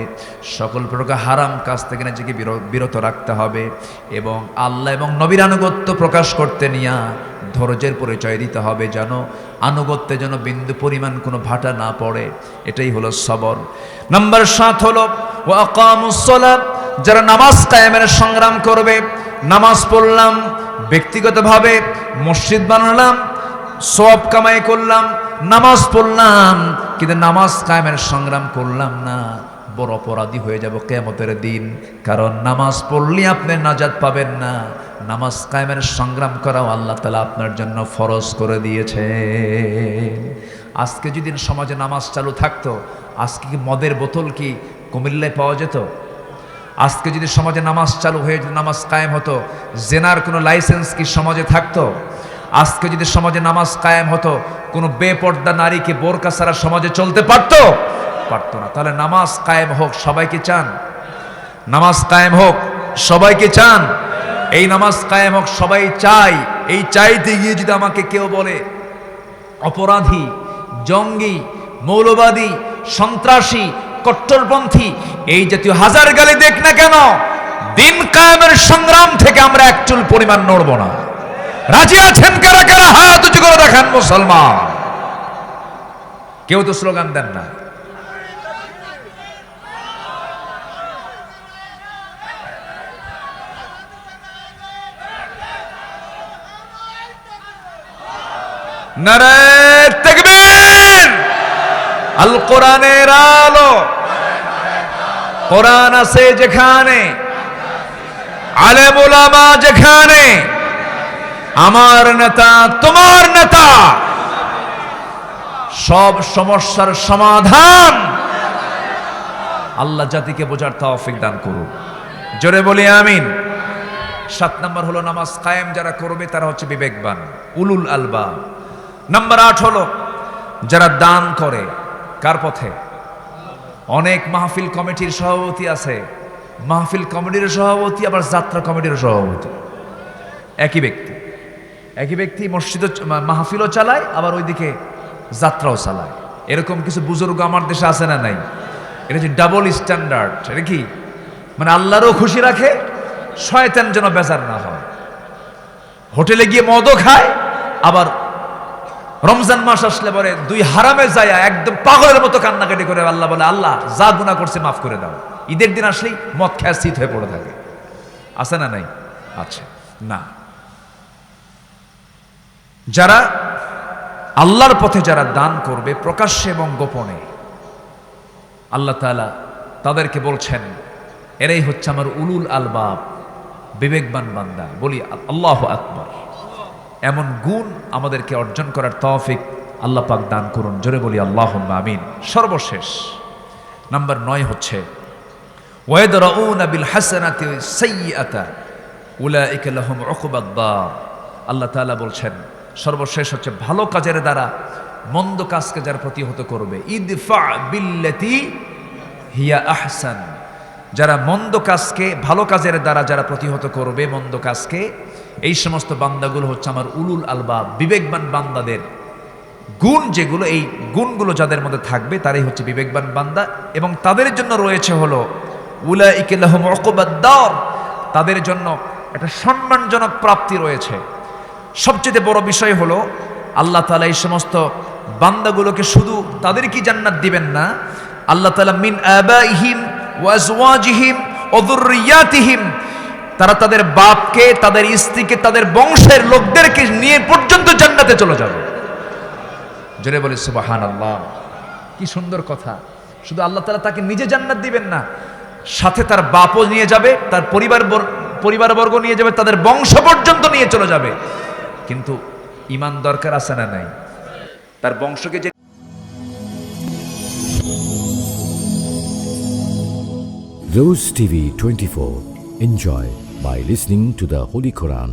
সকল প্রকার হারাম কাজ থেকে নিজেকে বিরত রাখতে হবে, এবং আল্লাহ এবং নবীর আনুগত্য প্রকাশ করতে নিয়ে ধৈর্যের পরিচয় দিতে হবে, যেন আনুগত্যে যেন বিন্দু পরিমাণ কোনো ভাটা না পড়ে। এটাই হলো সবর। নাম্বার 7 হলো ওয়া আকামুস সালাত, যারা নামাজ কায়েমের সংগ্রাম করবে। নামাজ পড়লাম, ব্যক্তিগতভাবে মসজিদ বানালাম, সওয়াব কামাই করলাম, নামাজ পড়লাম, কিন্তু নামাজ কায়েমের সংগ্রাম করলাম না, বড় অপরাধী হয়ে যাব কিয়ামতের দিন। কারণ নামাজ পড়লে আপনি নাজাত পাবেন না, নামাজ কায়েমের সংগ্রাম করাও আল্লাহ তাআলা আপনার জন্য ফরজ করে দিয়েছে। আজকে যদি সমাজে নামাজ চালু থাকতো, আজকে কি মদের বোতল কি কুমিল্লায় পাওয়া যেত? আজকে যদি সমাজে নামাজ চালু হয়ে যদি নামাজ কায়েম হতো, জেনার কোনো লাইসেন্স কি সমাজে থাকতো? আজকে যদি সমাজে নামাজ কায়েম হতো, কোনো বেপর্দা নারীকে বোরকা ছাড়া সমাজে চলতে পারতো? পারতো না। তাহলে নামাজ কায়েম হোক, সবাইকে চান? নামাজ কায়েম হোক, সবাইকে চান? এই নামাজ কায়েম হোক সবাই চাই। এই চাইতে গিয়ে যদি আমাকে কেউ বলে অপরাধী, জঙ্গি, মৌলবাদী, সন্ত্রাসী, কট্টরপন্থী, এই জাতীয় হাজার গালি দেখ না কেন, দিন কায়েমের সংগ্রাম থেকে আমরা এক চুল পরিমাণ নড়ব না। রাজি আছেন কারা কারা? হাত উঁচু করে দেখান মুসলমান। কেউ তো স্লোগান দেন না। নারায়ে তাকবীর। আল কোরআনের আলো, কোরআন আছে যেখানে, আলেম উলামা যেখানে, আমার নেতা তোমার নেতা, সব সমস্যার সমাধান আল্লাহ জাতিকে বোঝার তৌফিক দান করুন। জোরে বলি আমিন। 7 নম্বর হলো নামাজ কায়েম যারা করবে তারা হচ্ছে বিবেকবান, উলুল আলবাব। নাম্বার 8 হলো যারা দান করে। কার পথে? অনেক মাহফিল কমিটির সভাপতি আছে, মাহফিল কমিটির সভাপতি আবার যাত্রা কমিটির সভাপতি। একই ব্যক্তি মসজিদ মাহফিলও চালায়, আবার ওইদিকে যাত্রাও চালায়। এরকম কিছু বুজুর্গ আমার দেশে আছে না নাই? এটা হচ্ছে ডাবল স্ট্যান্ডার্ড। এটা কি মানে আল্লাহরও খুশি রাখে, শয়তান যেন বেজার না হয়। হোটেলে গিয়ে মদও খায়, আবার রমজান মাস আসলে পরে দুই হারামে যায় একদম পাগলের মতো কান্নাকাটি করে আল্লাহ বলে, আল্লাহ যা গুনাহ করছে মাফ করে দাও। ঈদের দিন আসলেই মদ খায় শীত হয়ে পড়ে থাকে। আছে না নাই? আচ্ছা না, যারা আল্লাহর পথে যারা দান করবে প্রকাশ্যে এবং গোপনে, আল্লাহ তাআলা তাদেরকে বলছেন এরাই হচ্ছে আমার উলুল আলবাব, বিবেকবান বান্দা। বলি আল্লাহু আকবার। এমন গুণ আমাদেরকে অর্জন করার তৌফিক আল্লাহ পাক দান করুন। জোরে বলি আল্লাহুম্মা আমিন। সর্বশেষ নাম্বার 9 হচ্ছে ওয়ায়াদরাউনা বিল হাসানাতি সাইয়্যাতা উলাইকা লাহুম উকবাদ দার। আল্লাহ তাআলা বলছেন সর্বশেষ হচ্ছে ভালো কাজের দ্বারা মন্দ কাজকে যারা প্রতিহত করবে, ইদফা বিল্লাতি হিয়া আহসান, যারা মন্দ কাজকে ভালো কাজের দ্বারা যারা প্রতিহত করবে মন্দ কাজকে, এই সমস্ত বান্দাগুলো হচ্ছে আমার উলুল আলবাব, বিবেকবান বান্দাদের গুণ যেগুলো, এই গুণগুলো যাদের মধ্যে থাকবে তারাই হচ্ছে বিবেকবান বান্দা। এবং তাদের জন্য রয়েছে হলো উলাইকা লাহুম উকবাদ দার, তাদের জন্য একটা সম্মানজনক প্রাপ্তি রয়েছে। সবচেয়ে বড় বিষয় হলো আল্লাহ তাআলা এই সমস্ত বান্দাগুলোকে শুধু তাদেরকে জান্নাত দিবেন না, আল্লাহ তাআলা মিন আবাইহিম ওয়া আজওয়াজিহিম ওয়া যুররিয়াতিহিম, তারা তাদের বাপকে, তাদের স্ত্রীকে, তাদের বংশের লোকদেরকে নিয়ে পর্যন্ত জান্নাতে চলে যাবে। জোরে বলে সুবহানাল্লাহ। কি সুন্দর কথা। শুধু আল্লাহ তাআলা তাকে নিজে জান্নাত দিবেন না, সাথে তার বাপও নিয়ে যাবে, তার পরিবারবর্গ নিয়ে যাবে, তাদের বংশ পর্যন্ত নিয়ে চলে যাবে। কিন্তু ঈমান দরকার আছে না নাই? তার বংশকে যে Rose TV 24. Enjoy by listening to the Holy Quran.